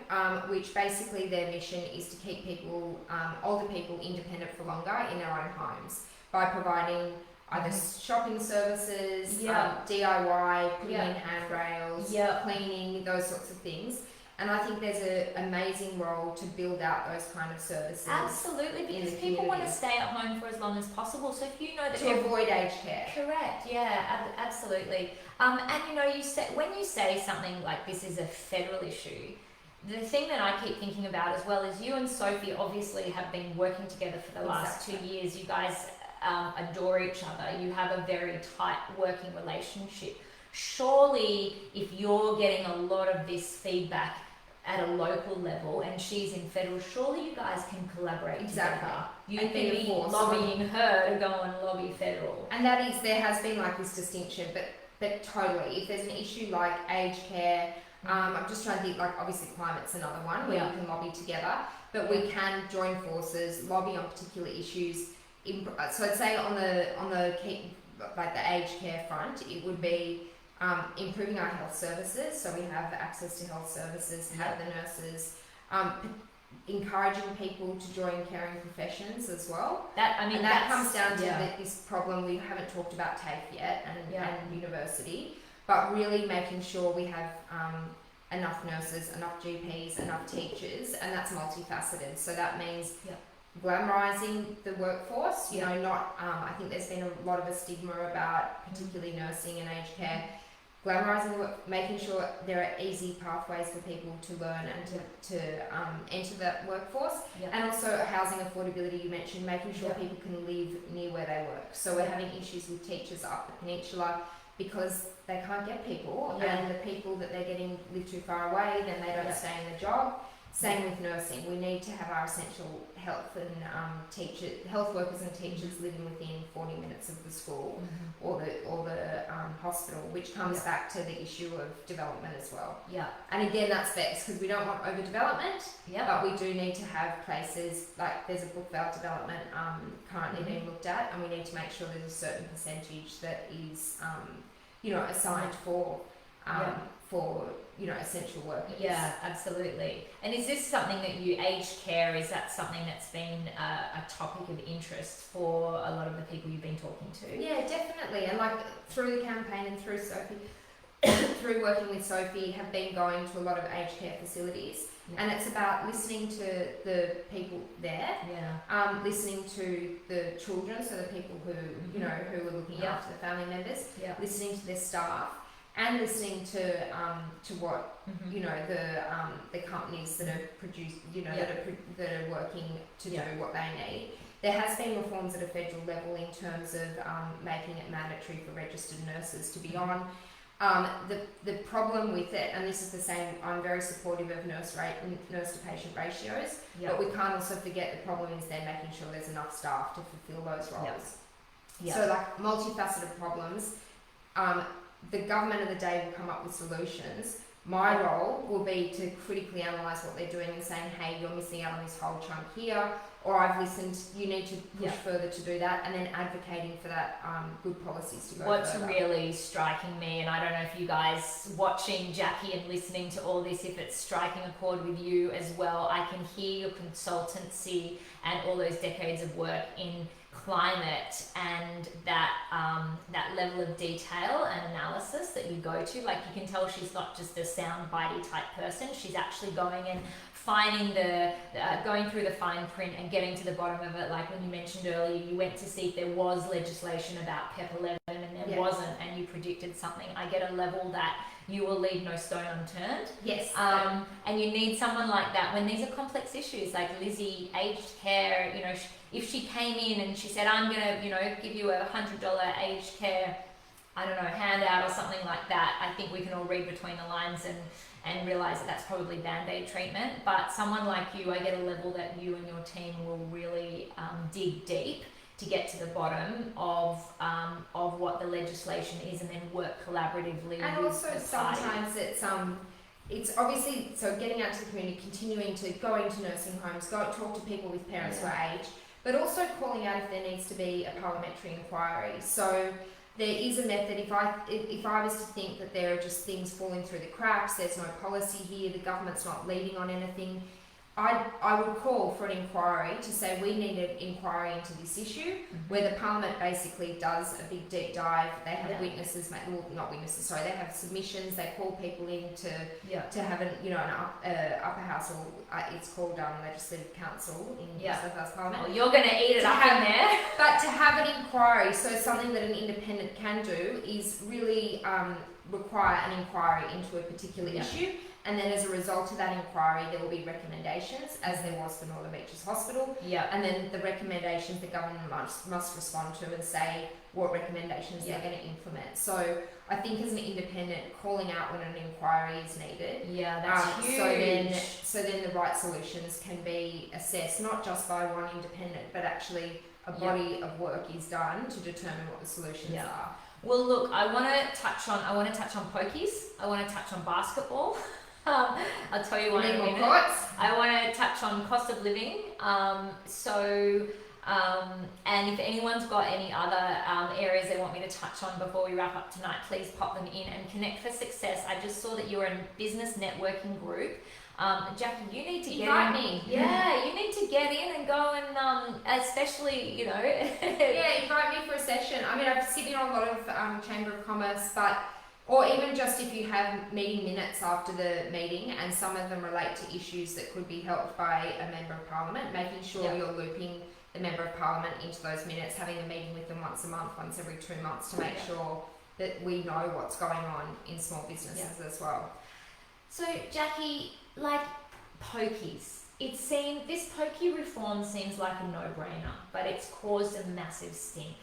which basically their mission is to keep people, older people, independent for longer in their own homes by providing either shopping services, DIY, putting in handrails, cleaning, those sorts of things. And I think there's an amazing role to build out those kind of services. Absolutely, because people want to stay at home for as long as possible. So if you know that to avoid aged care. Correct. Yeah, absolutely. And you know, when you say something like this is a federal issue, the thing that I keep thinking about as well is you and Sophie obviously have been working together for the last 2 years. You guys adore each other. You have a very tight working relationship. Surely, if you're getting a lot of this feedback at a local level and she's in federal, surely you guys can collaborate together. You can be lobbying her to go and lobby federal. And there has been like this distinction, but totally, if there's an issue like aged care, I'm just trying to think, like obviously climate's another one where we can lobby together, but we can join forces, lobby on particular issues. So I'd say on the aged care front, it would be improving our health services, so we have access to health services, have the nurses, encouraging people to join caring professions as well. That comes down to this problem. We haven't talked about TAFE yet and university, but really making sure we have enough nurses, enough GPs, enough teachers, and that's multifaceted. So that means glamorizing the workforce. You know, not. I think there's been a lot of a stigma about particularly nursing and aged care. Glamorizing the work, making sure there are easy pathways for people to learn and to enter that workforce, and also housing affordability. You mentioned making sure people can live near where they work. So we're having issues with teachers up the peninsula because they can't get people, and the people that they're getting live too far away, then they don't stay in the job. Same with nursing. We need to have our essential health and health workers and teachers living within 40 minutes of the school or the hospital, which comes back to the issue of development as well. And again, that's best because we don't want overdevelopment, but we do need to have places like there's a Brookvale development currently being looked at, and we need to make sure there's a certain percentage that is assigned for essential workers. Yeah, absolutely. And is this something that aged care, is that something that's been a topic of interest for a lot of the people you've been talking to? Yeah, definitely. And like through the campaign and through Sophie, through working with Sophie, have been going to a lot of aged care facilities and it's about listening to the people there, listening to the children, so the people who who are looking after the family members, listening to their staff, and listening to what the companies that are produced that are working to do what they need. There has been reforms at a federal level in terms of making it mandatory for registered nurses to be on. The problem with it, and this is the same, I'm very supportive of nurse to patient ratios, but we can't also forget the problem is then making sure there's enough staff to fulfil those roles. So like multifaceted problems, the government of the day will come up with solutions. My role will be to critically analyse what they're doing and saying, hey, you're missing out on this whole chunk here, or I've listened, you need to push further to do that, and then advocating for that good policies to go further. Really striking me, and I don't know if you guys watching Jacqui and listening to all this, if it's striking a chord with you as well, I can hear your consultancy and all those decades of work in climate and that level of detail and analysis that you go to. Like, you can tell she's not just a soundbitey type person. She's actually going and finding going through the fine print and getting to the bottom of it. Like when you mentioned earlier, you went to see if there was legislation about PEP 11 and there wasn't, and you predicted something. I get a level that you will leave no stone unturned. Yes. And you need someone like that when these are complex issues, like Lizzie, aged care. If she came in and she said, I'm gonna, give you a $100 aged care, I don't know, handout or something like that, I think we can all read between the lines and realise that that's probably Band-Aid treatment. But someone like you, I get a level that you and your team will really dig deep to get to the bottom of what the legislation is, and then work collaboratively. And with also sometimes it's obviously, so getting out to the community, continuing to go into nursing homes, go talk to people with parents who are aged, but also calling out if there needs to be a parliamentary inquiry. So there is a method. If I was to think that there are just things falling through the cracks, there's no policy here, the government's not leading on anything, I would call for an inquiry to say we need an inquiry into this issue, where the Parliament basically does a big deep dive. They have witnesses, they have submissions. They call people in to have an upper house, or it's called Legislative Council in New South Wales Parliament. Well, you're going to eat it up in there. But to have an inquiry, so something that an independent can do is really require an inquiry into a particular issue. And then as a result of that inquiry, there will be recommendations, as there was for Northern Beaches Hospital. And then the recommendations the government must respond to and say what recommendations they're going to implement. So I think as an independent, calling out when an inquiry is needed. That's huge. So then the right solutions can be assessed, not just by one independent, but actually a body of work is done to determine what the solutions are. Well, look, I want to touch on pokies. I want to touch on basketball. I'll tell you one in a minute. I want to touch on cost of living. And if anyone's got any other areas they want me to touch on before we wrap up tonight, please pop them in. And Connect for Success, I just saw that you're in a business networking group. Jacqui, you need to invite me. Yeah, you need to get in and go and, especially, invite me for a session. I mean, I've sitting on a lot of Chamber of Commerce, or even just if you have meeting minutes after the meeting, and some of them relate to issues that could be helped by a Member of Parliament, making sure you're looping the Member of Parliament into those minutes, having a meeting with them once a month, once every 2 months, to make sure that we know what's going on in small businesses as well. So, Jacqui, like pokies, this pokey reform seems like a no-brainer, but it's caused a massive stink.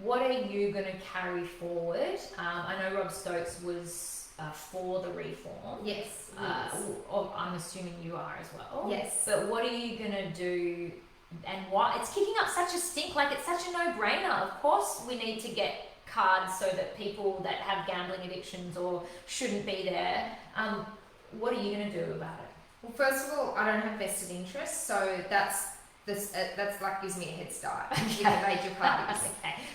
What are you going to carry forward? I know Rob Stokes was for the reform. Yes. I'm assuming you are as well. Yes. But what are you going to do, and why? It's kicking up such a stink, like it's such a no-brainer. Of course we need to get cards so that people that have gambling addictions or shouldn't be there. What are you going to do about it? Well, first of all, I don't have vested interests, so that's like gives me a head start with the major parties.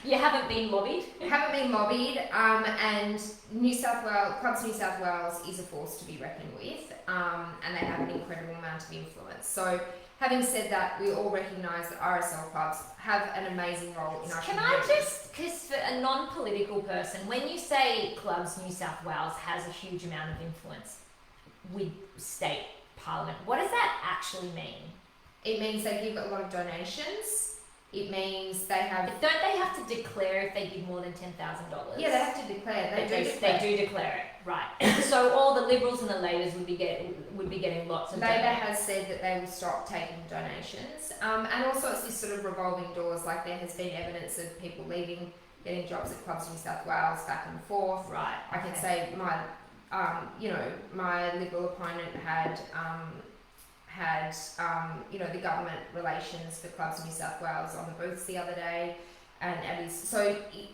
You haven't been lobbied? And Clubs New South Wales is a force to be reckoned with, and they have an incredible amount of influence. So having said that, we all recognise that RSL clubs have an amazing role in our community. Because for a non-political person, when you say Clubs New South Wales has a huge amount of influence with state Parliament. What does that actually mean? It means they give a lot of donations. It means they have... Don't they have to declare if they give more than $10,000? Yeah, they have to declare. They do declare it, right. So all the Liberals and the Labors would be getting lots of Labor has said that they will stop taking donations. And also it's this sort of revolving doors, like there has been evidence of people leaving, getting jobs at clubs in New South Wales back and forth. Right. I can say my, my Liberal opponent had the government relations for clubs in New South Wales on the booths the other day, and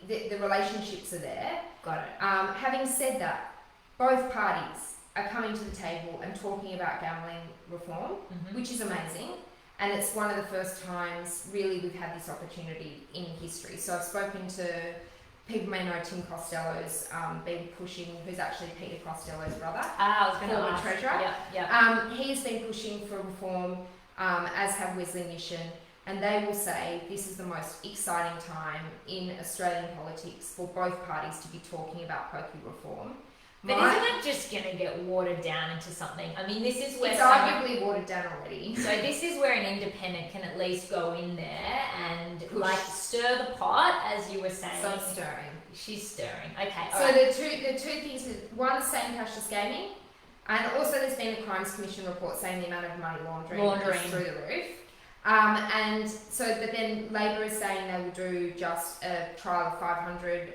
the relationships are there. Got it. Having said that, both parties are coming to the table and talking about gambling reform, which is amazing, and it's one of the first times really we've had this opportunity in history. So I've spoken to people may know Tim Costello's been pushing, who's actually Peter Costello's brother, former treasurer. Yeah. He has been pushing for reform, as have Wesley Mission, and they will say this is the most exciting time in Australian politics for both parties to be talking about pokie reform. But isn't it just going to get watered down into something? I mean, this is where it's arguably watered down already. So this is where an independent can at least go in there and stir the pot, as you were saying. So stirring. She's stirring. Okay. So the two things: one, same cashless gaming, and also there's been a Crimes Commission report saying the amount of money laundering is through the roof. But then Labor is saying they will do just a trial of 500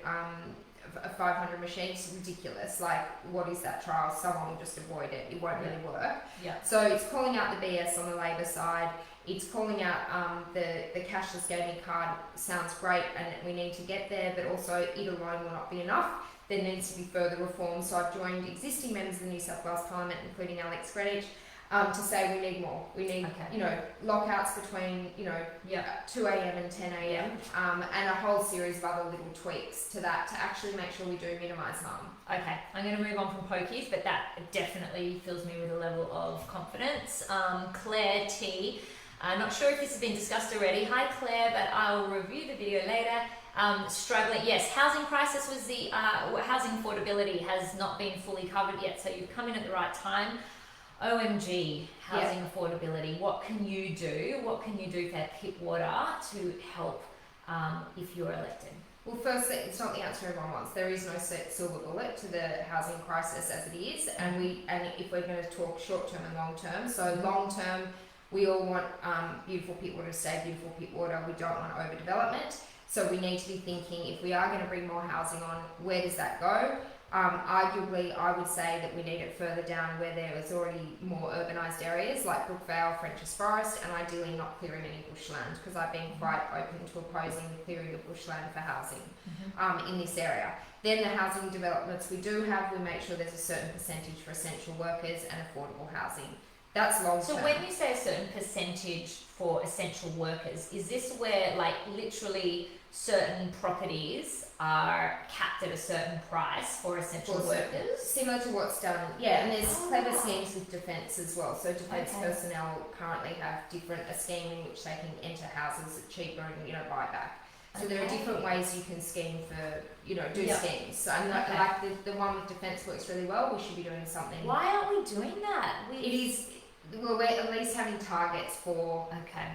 machines. Ridiculous. Like, what is that trial? Someone will just avoid it. It won't really work. Yeah. So it's calling out the BS on the Labor side. It's calling out the cashless gaming card. Sounds great, and we need to get there, but also it alone will not be enough. There needs to be further reform. So I've joined existing members of the New South Wales Parliament, including Alex Greenwich, to say we need more. We need, lockouts between, 2 a.m. and 10 a.m. And a whole series of other little tweaks to that to actually make sure we do minimise harm. Okay, I'm going to move on from pokies, but that definitely fills me with a level of confidence. Claire T. Not sure if this has been discussed already. Hi Claire, but I'll review the video later. Struggling, yes, housing crisis was housing affordability has not been fully covered yet, so you've come in at the right time. OMG, housing affordability. What can you do? What can you do for Pittwater to help if you're elected? Well, firstly, it's not the answer everyone wants. There is no silver bullet to the housing crisis as it is, and if we're going to talk short term and long term. So long term, we all want beautiful Pittwater to stay beautiful Pittwater. We don't want overdevelopment. So we need to be thinking, if we are going to bring more housing on, where does that go? Arguably, I would say that we need it further down where there is already more urbanised areas like Brookvale, French's Forest, and ideally not clearing any bushland, because I've been quite open to opposing the clearing of bushland for housing in this area. Then the housing developments we do have, we make sure there's a certain percentage for essential workers and affordable housing. That's long term. So when you say a certain percentage for essential workers, is this where literally certain properties are capped at a certain price for essential workers? Similar to what's done, and there's clever schemes with defence as well. So defence personnel currently have a scheme in which they can enter houses cheaper and buy back. So there are different ways you can scheme for, do schemes. So like the one with defence works really well. We should be doing something. Why aren't we doing that? We're at least having targets for. Okay.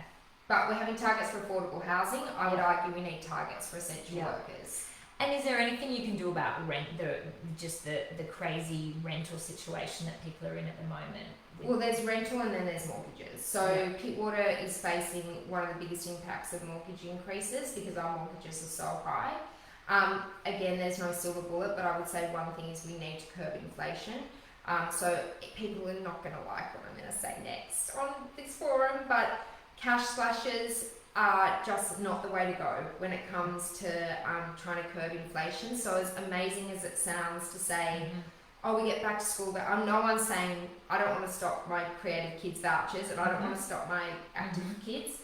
But we're having targets for affordable housing. I would argue we need targets for essential workers. And is there anything you can do about rent, the crazy rental situation that people are in at the moment? Well, there's rental and then there's mortgages. So Pittwater is facing one of the biggest impacts of mortgage increases because our mortgages are so high. Again, there's no silver bullet, but I would say one thing is we need to curb inflation. So people are not going to like what I'm going to say next on this forum, but cash slashes are just not the way to go when it comes to trying to curb inflation. So as amazing as it sounds to say, we get back to school, but no one's saying I don't want to stop my creative kids vouchers and I don't want to stop my active kids,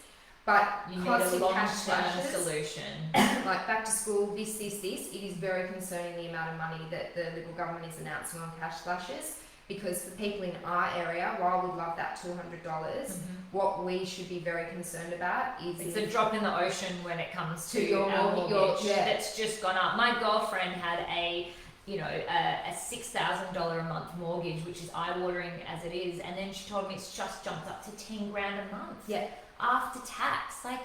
but you need a long-term solution. Like back to school, this, it is very concerning the amount of money that the Liberal government is announcing on cash slashes. Because for people in our area, while we'd love that $200, what we should be very concerned about is it's a drop in the ocean when it comes to our mortgage that's just gone up. My girlfriend had a you know, a $6,000 a month mortgage, which is eye-watering as it is, and then she told me it's just jumped up to 10 grand a month. Yeah. After tax, like,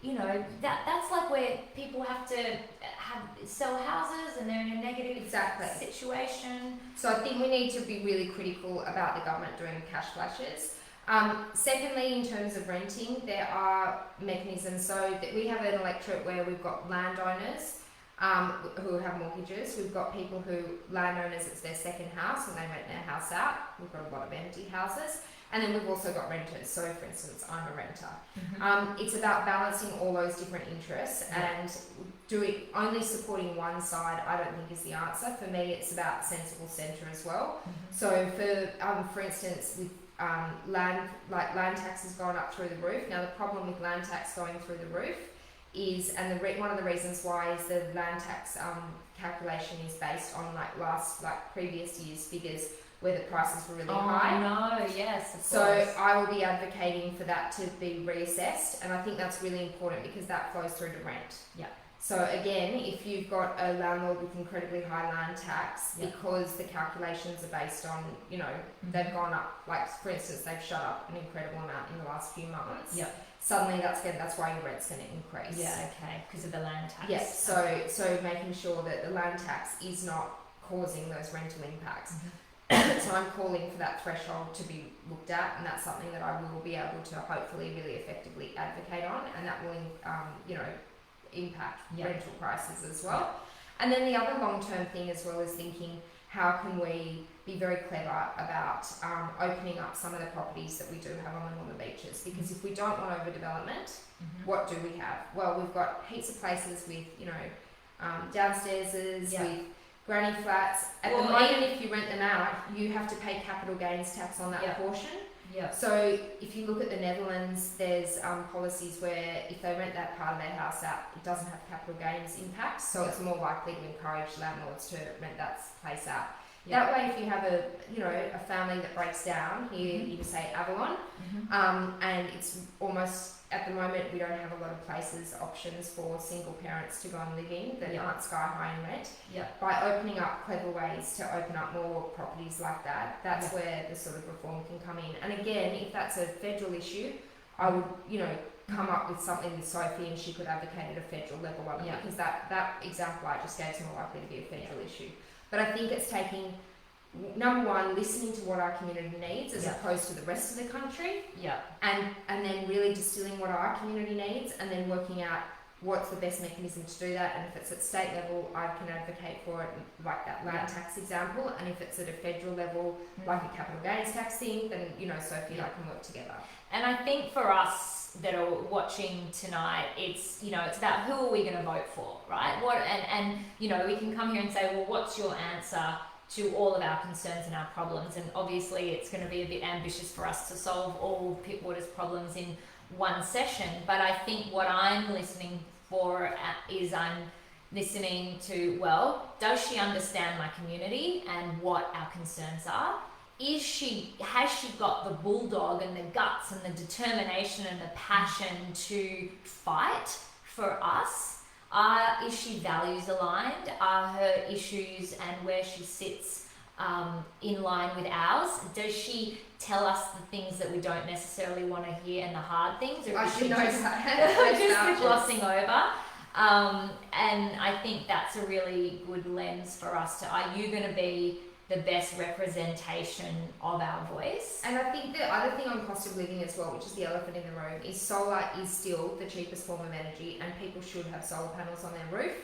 you know, that's like where people have to sell houses and they're in a negative situation. So I think we need to be really critical about the government doing cash flashes. Secondly, in terms of renting, there are mechanisms. So that we have an electorate where we've got landowners who have mortgages. We've got people landowners, it's their second house and they rent their house out. We've got a lot of empty houses. And then we've also got renters. So for instance, I'm a renter. It's about balancing all those different interests, and only supporting one side I don't think is the answer. For me, it's about sensible centre as well. So for instance, with land tax has gone up through the roof. Now the problem with land tax going through the roof is, and one of the reasons why is the land tax calculation is based on previous year's figures, where the prices were really high. Oh no, yes, of course. So I will be advocating for that to be reassessed, and I think that's really important because that flows through to rent. Yeah. So again, if you've got a landlord with incredibly high land tax, because the calculations are based on, you know, they've gone up, like for instance, they've shot up an incredible amount in the last few months. Yeah. Suddenly that's why your rent's going to increase. Yeah, okay, because of the land tax. Yes, so making sure that the land tax is not causing those rental impacts. So I'm calling for that threshold to be looked at, and that's something that I will be able to hopefully really effectively advocate on, and that will, you know, impact rental prices as well. And then the other long-term thing as well is thinking, how can we be very clever about opening up some of the properties that we do have on the beaches? Because if we don't want overdevelopment, what do we have? Well, we've got heaps of places with, you know, downstairs with granny flats. At the moment, if you rent them out, you have to pay capital gains tax on that portion. Yeah. So if you look at the Netherlands, there's policies where if they rent that part of their house out, it doesn't have capital gains impact. So it's more likely to encourage landlords to rent that place out. That way, if you have a family that breaks down, here you can say Avalon, and it's almost, at the moment, we don't have a lot of options for single parents to go and live in that aren't sky high in rent. By opening up clever ways to open up more properties like that, that's where the sort of reform can come in. And again, if that's a federal issue, I would, you know, come up with something with Sophie and she could advocate at a federal level on it, because that example I just gave is more likely to be a federal issue. But I think it's taking, number one, listening to what our community needs as opposed to the rest of the country. And then really distilling what our community needs, and then working out what's the best mechanism to do that. And if it's at state level, I can advocate for it, like that land tax example. And if it's at a federal level, like a capital gains tax thing, then, you know, Sophie and I can work together. And I think for us that are watching tonight, it's, you know, it's about who are we going to vote for, right? And you know, we can come here and say, well, what's your answer to all of our concerns and our problems? And obviously it's going to be a bit ambitious for us to solve all Pittwater's problems in one session, but I think what I'm listening for is I'm listening to, well, does she understand my community and what our concerns are? Has she got the bulldog and the guts and the determination and the passion to fight for us? Is she values aligned? Are her issues and where she sits in line with ours? Does she tell us the things that we don't necessarily want to hear and the hard things? Or is she just glossing over? And I think that's a really good lens for us to, are you going to be the best representation of our voice? And I think the other thing on cost of living as well, which is the elephant in the room, is solar is still the cheapest form of energy, and people should have solar panels on their roof,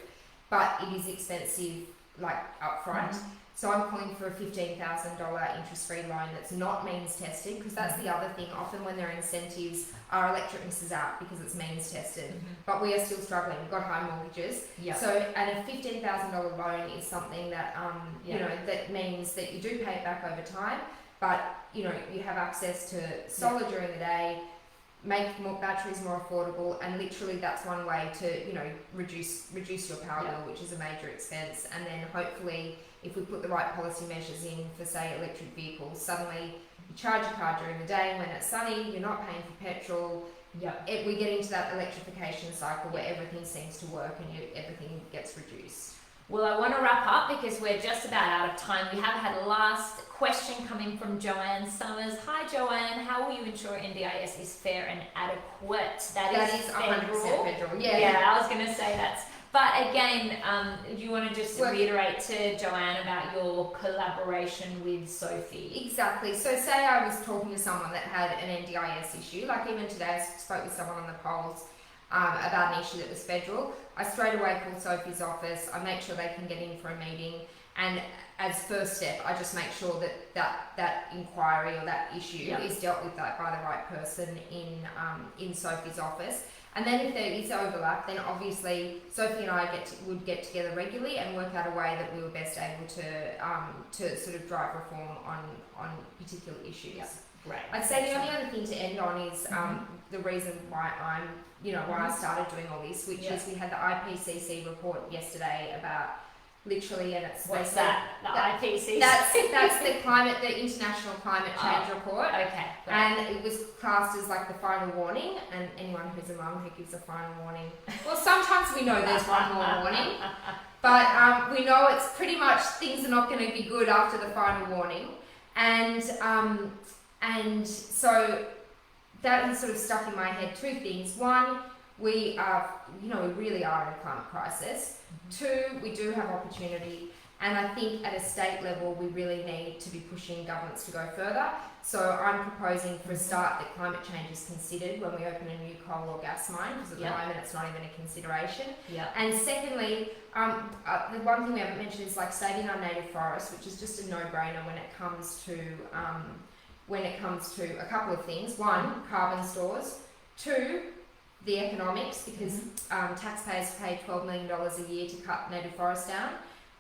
but it is expensive, like upfront. So I'm calling for a $15,000 interest-free loan that's not means tested, because that's the other thing. Often when there are incentives, our electorate misses out because it's means tested, but we are still struggling. We've got high mortgages. So, and a $15,000 loan is something that, you know, that means that you do pay it back over time, but, you know, you have access to solar during the day, make more batteries more affordable, and literally that's one way to, you know, reduce your power bill, which is a major expense. And then hopefully, if we put the right policy measures in for, say, electric vehicles, suddenly you charge your car during the day, and when it's sunny, you're not paying for petrol. We get into that electrification cycle where everything seems to work and everything gets reduced. Well, I want to wrap up because we're just about out of time. We have had a last question coming from Joanne Summers. Hi, Joanne. How will you ensure NDIS is fair and adequate? That is 100% federal. Yeah. Yeah, I was going to say that's. But again, you want to just reiterate to Joanne about your collaboration with Sophie. Exactly. So say I was talking to someone that had an NDIS issue, like even today I spoke with someone on the polls about an issue that was federal. I straight away call Sophie's office, I make sure they can get in for a meeting, and as first step, I just make sure that inquiry or that issue is dealt with by the right person in Sophie's office. And then if there is overlap, then obviously Sophie and I would get together regularly and work out a way that we were best able to sort of drive reform on particular issues. Yep. Great. I'd say the only other thing to end on is the reason why why I started doing all this, which is we had the IPCC report yesterday about literally, and it's what's that? The IPCC. That's the International Climate Change report. Okay. And it was classed as like the final warning, and anyone who's a mum who gives a final warning, well, sometimes we know there's one more warning, but we know it's pretty much things are not going to be good after the final warning, and so that has sort of stuck in my head two things. One, we really are in a climate crisis. Two, we do have opportunity, and I think at a state level we really need to be pushing governments to go further. So I'm proposing for a start that climate change is considered when we open a new coal or gas mine, because at the moment it's not even a consideration. And secondly, the one thing we haven't mentioned is like saving our native forests, which is just a no-brainer when it comes to a couple of things. One, carbon stores. Two, the economics, because taxpayers pay $12 million a year to cut native forests down.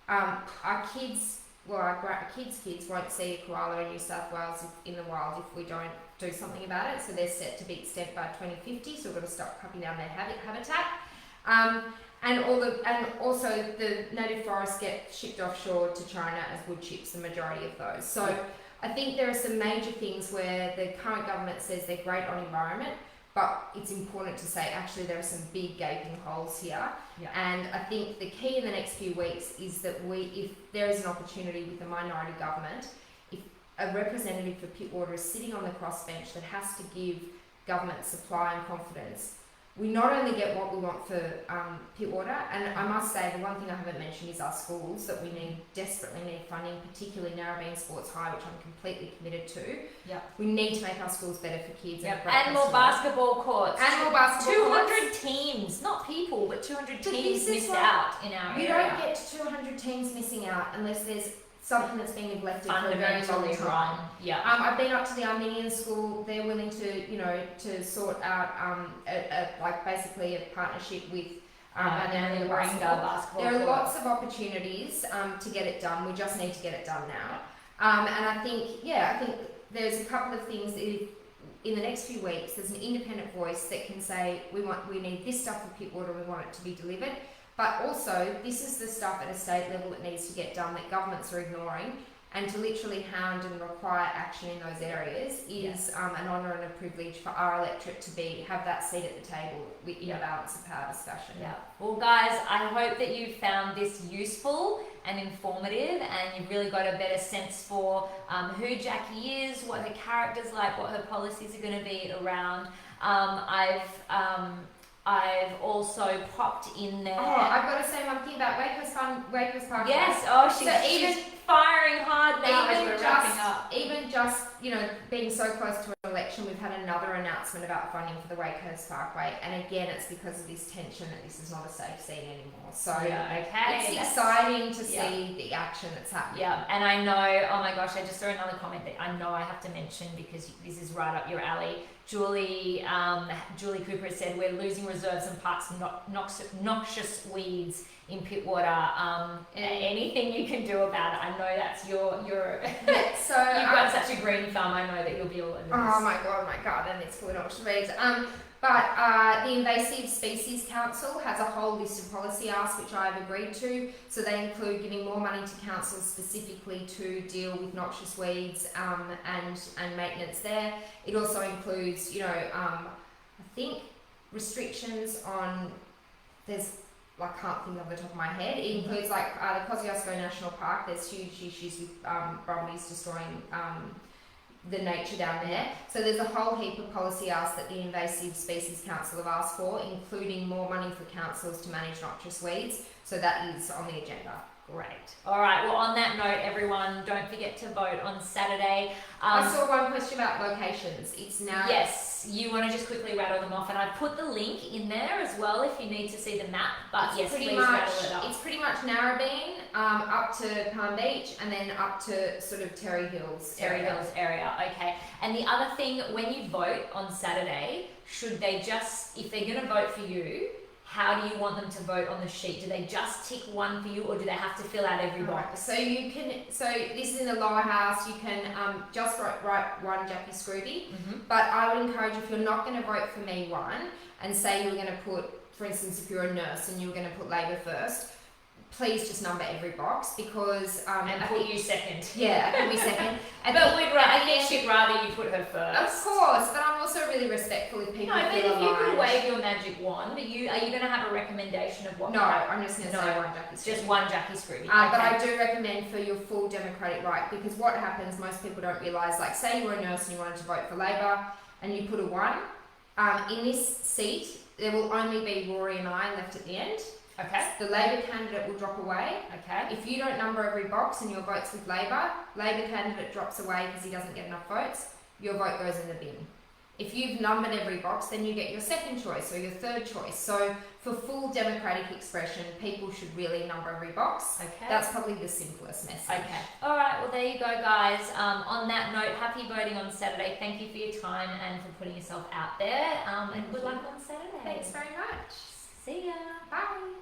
Our kids won't see a koala in New South Wales in the wild if we don't do something about it. So they're set to be extinct by 2050. So we've got to stop cutting down their habitat. And also the native forests get shipped offshore to China as wood chips, the majority of those. So I think there are some major things where the current government says they're great on environment, but it's important to say actually there are some big gaping holes here. And I think the key in the next few weeks is that if there is an opportunity with the minority government, if a representative for Pittwater is sitting on the crossbench that has to give government supply and confidence, we not only get what we want for Pittwater, and I must say the one thing I haven't mentioned is our schools, that we desperately need funding, particularly Narrabeen Sports High, which I'm completely committed to. We need to make our schools better for kids. And more basketball courts. And more basketball 200 teams, not people, but 200 teams missed out in our area. You don't get to 200 teams missing out unless there's something that's been neglected for a very long time. I've been up to the Armenian school. They're willing to sort out basically a partnership with and basketball. There are lots of opportunities to get it done. We just need to get it done now. And I think there's a couple of things that in the next few weeks there's an independent voice that can say we need this stuff for Pittwater, we want it to be delivered. But also, this is the stuff at a state level that needs to get done that governments are ignoring, and to literally hound and require action in those areas is an honour and a privilege for our electorate to have that seat at the table in a balance of power discussion. Well, guys, I hope that you found this useful and informative, and you've really got a better sense for who Jacqui is, what her character's like, what her policies are going to be around. I've also popped in there. Oh, I've got to say one thing about Wakehurst Park. Yes, she's firing hard now as we're wrapping up. Even just, being so close to an election, we've had another announcement about funding for the Wakehurst Parkway, and again, it's because of this tension that this is not a safe seat anymore. So it's exciting to see the action that's happening. And I know, oh my gosh, I just saw another comment that I know I have to mention because this is right up your alley. Julie Cooper has said we're losing reserves and parks of noxious weeds in Pittwater. Anything you can do about it. I know that's your so you've got such a green thumb. I know that you'll be all over this. Oh my god, and it's full of noxious weeds. But the Invasive Species Council has a whole list of policy asks which I've agreed to. So they include giving more money to councils specifically to deal with noxious weeds and maintenance there. It also includes, I think restrictions on I can't think off the top of my head. It includes like the Kosciuszko National Park. There's huge issues with brumbies destroying the nature down there. So there's a whole heap of policy asks that the Invasive Species Council have asked for, including more money for councils to manage noxious weeds. So that is on the agenda. Great. All right. Well, on that note, everyone, don't forget to vote on Saturday. I saw one question about locations. It's now. Yes, you want to just quickly rattle them off, and I put the link in there as well if you need to see the map. But yes, please rattle it up. It's pretty much Narrabeen, up to Palm Beach, and then up to sort of Terrey Hills. Terrey Hills area. Okay. And the other thing, when you vote on Saturday, should they just, if they're going to vote for you, how do you want them to vote on the sheet? Do they just tick one for you, or do they have to fill out every box? So you can. So this is in the lower house. You can just write one Jacqui Scruby. But I would encourage, if you're not going to vote for me one, and say you're going to put, for instance, if you're a nurse and you're going to put Labor first, please just number every box, because and put you second. Yeah, put me second. But I think she'd rather you put her first. Of course, but I'm also really respectful if people but feel if aligned. you could wave your magic wand, are you going to have a recommendation of what? No, I'm just going to say one Jacqui Scruby. Just one Jacqui Scruby. But I do recommend for your full democratic right, because what happens, most people don't realise, like say you were a nurse and you wanted to vote for Labor and you put a 1, in this seat there will only be Rory and I left at the end. Okay. The Labor candidate will drop away. Okay. If you don't number every box and your vote's with Labor candidate drops away because he doesn't get enough votes, your vote goes in the bin. If you've numbered every box, then you get your second choice or your third choice. So for full democratic expression, people should really number every box. Okay. That's probably the simplest message. Okay. All right. Well, there you go, guys. On that note, happy voting on Saturday. Thank you for your time and for putting yourself out there. And good luck on Saturday. Thanks very much. See ya. Bye.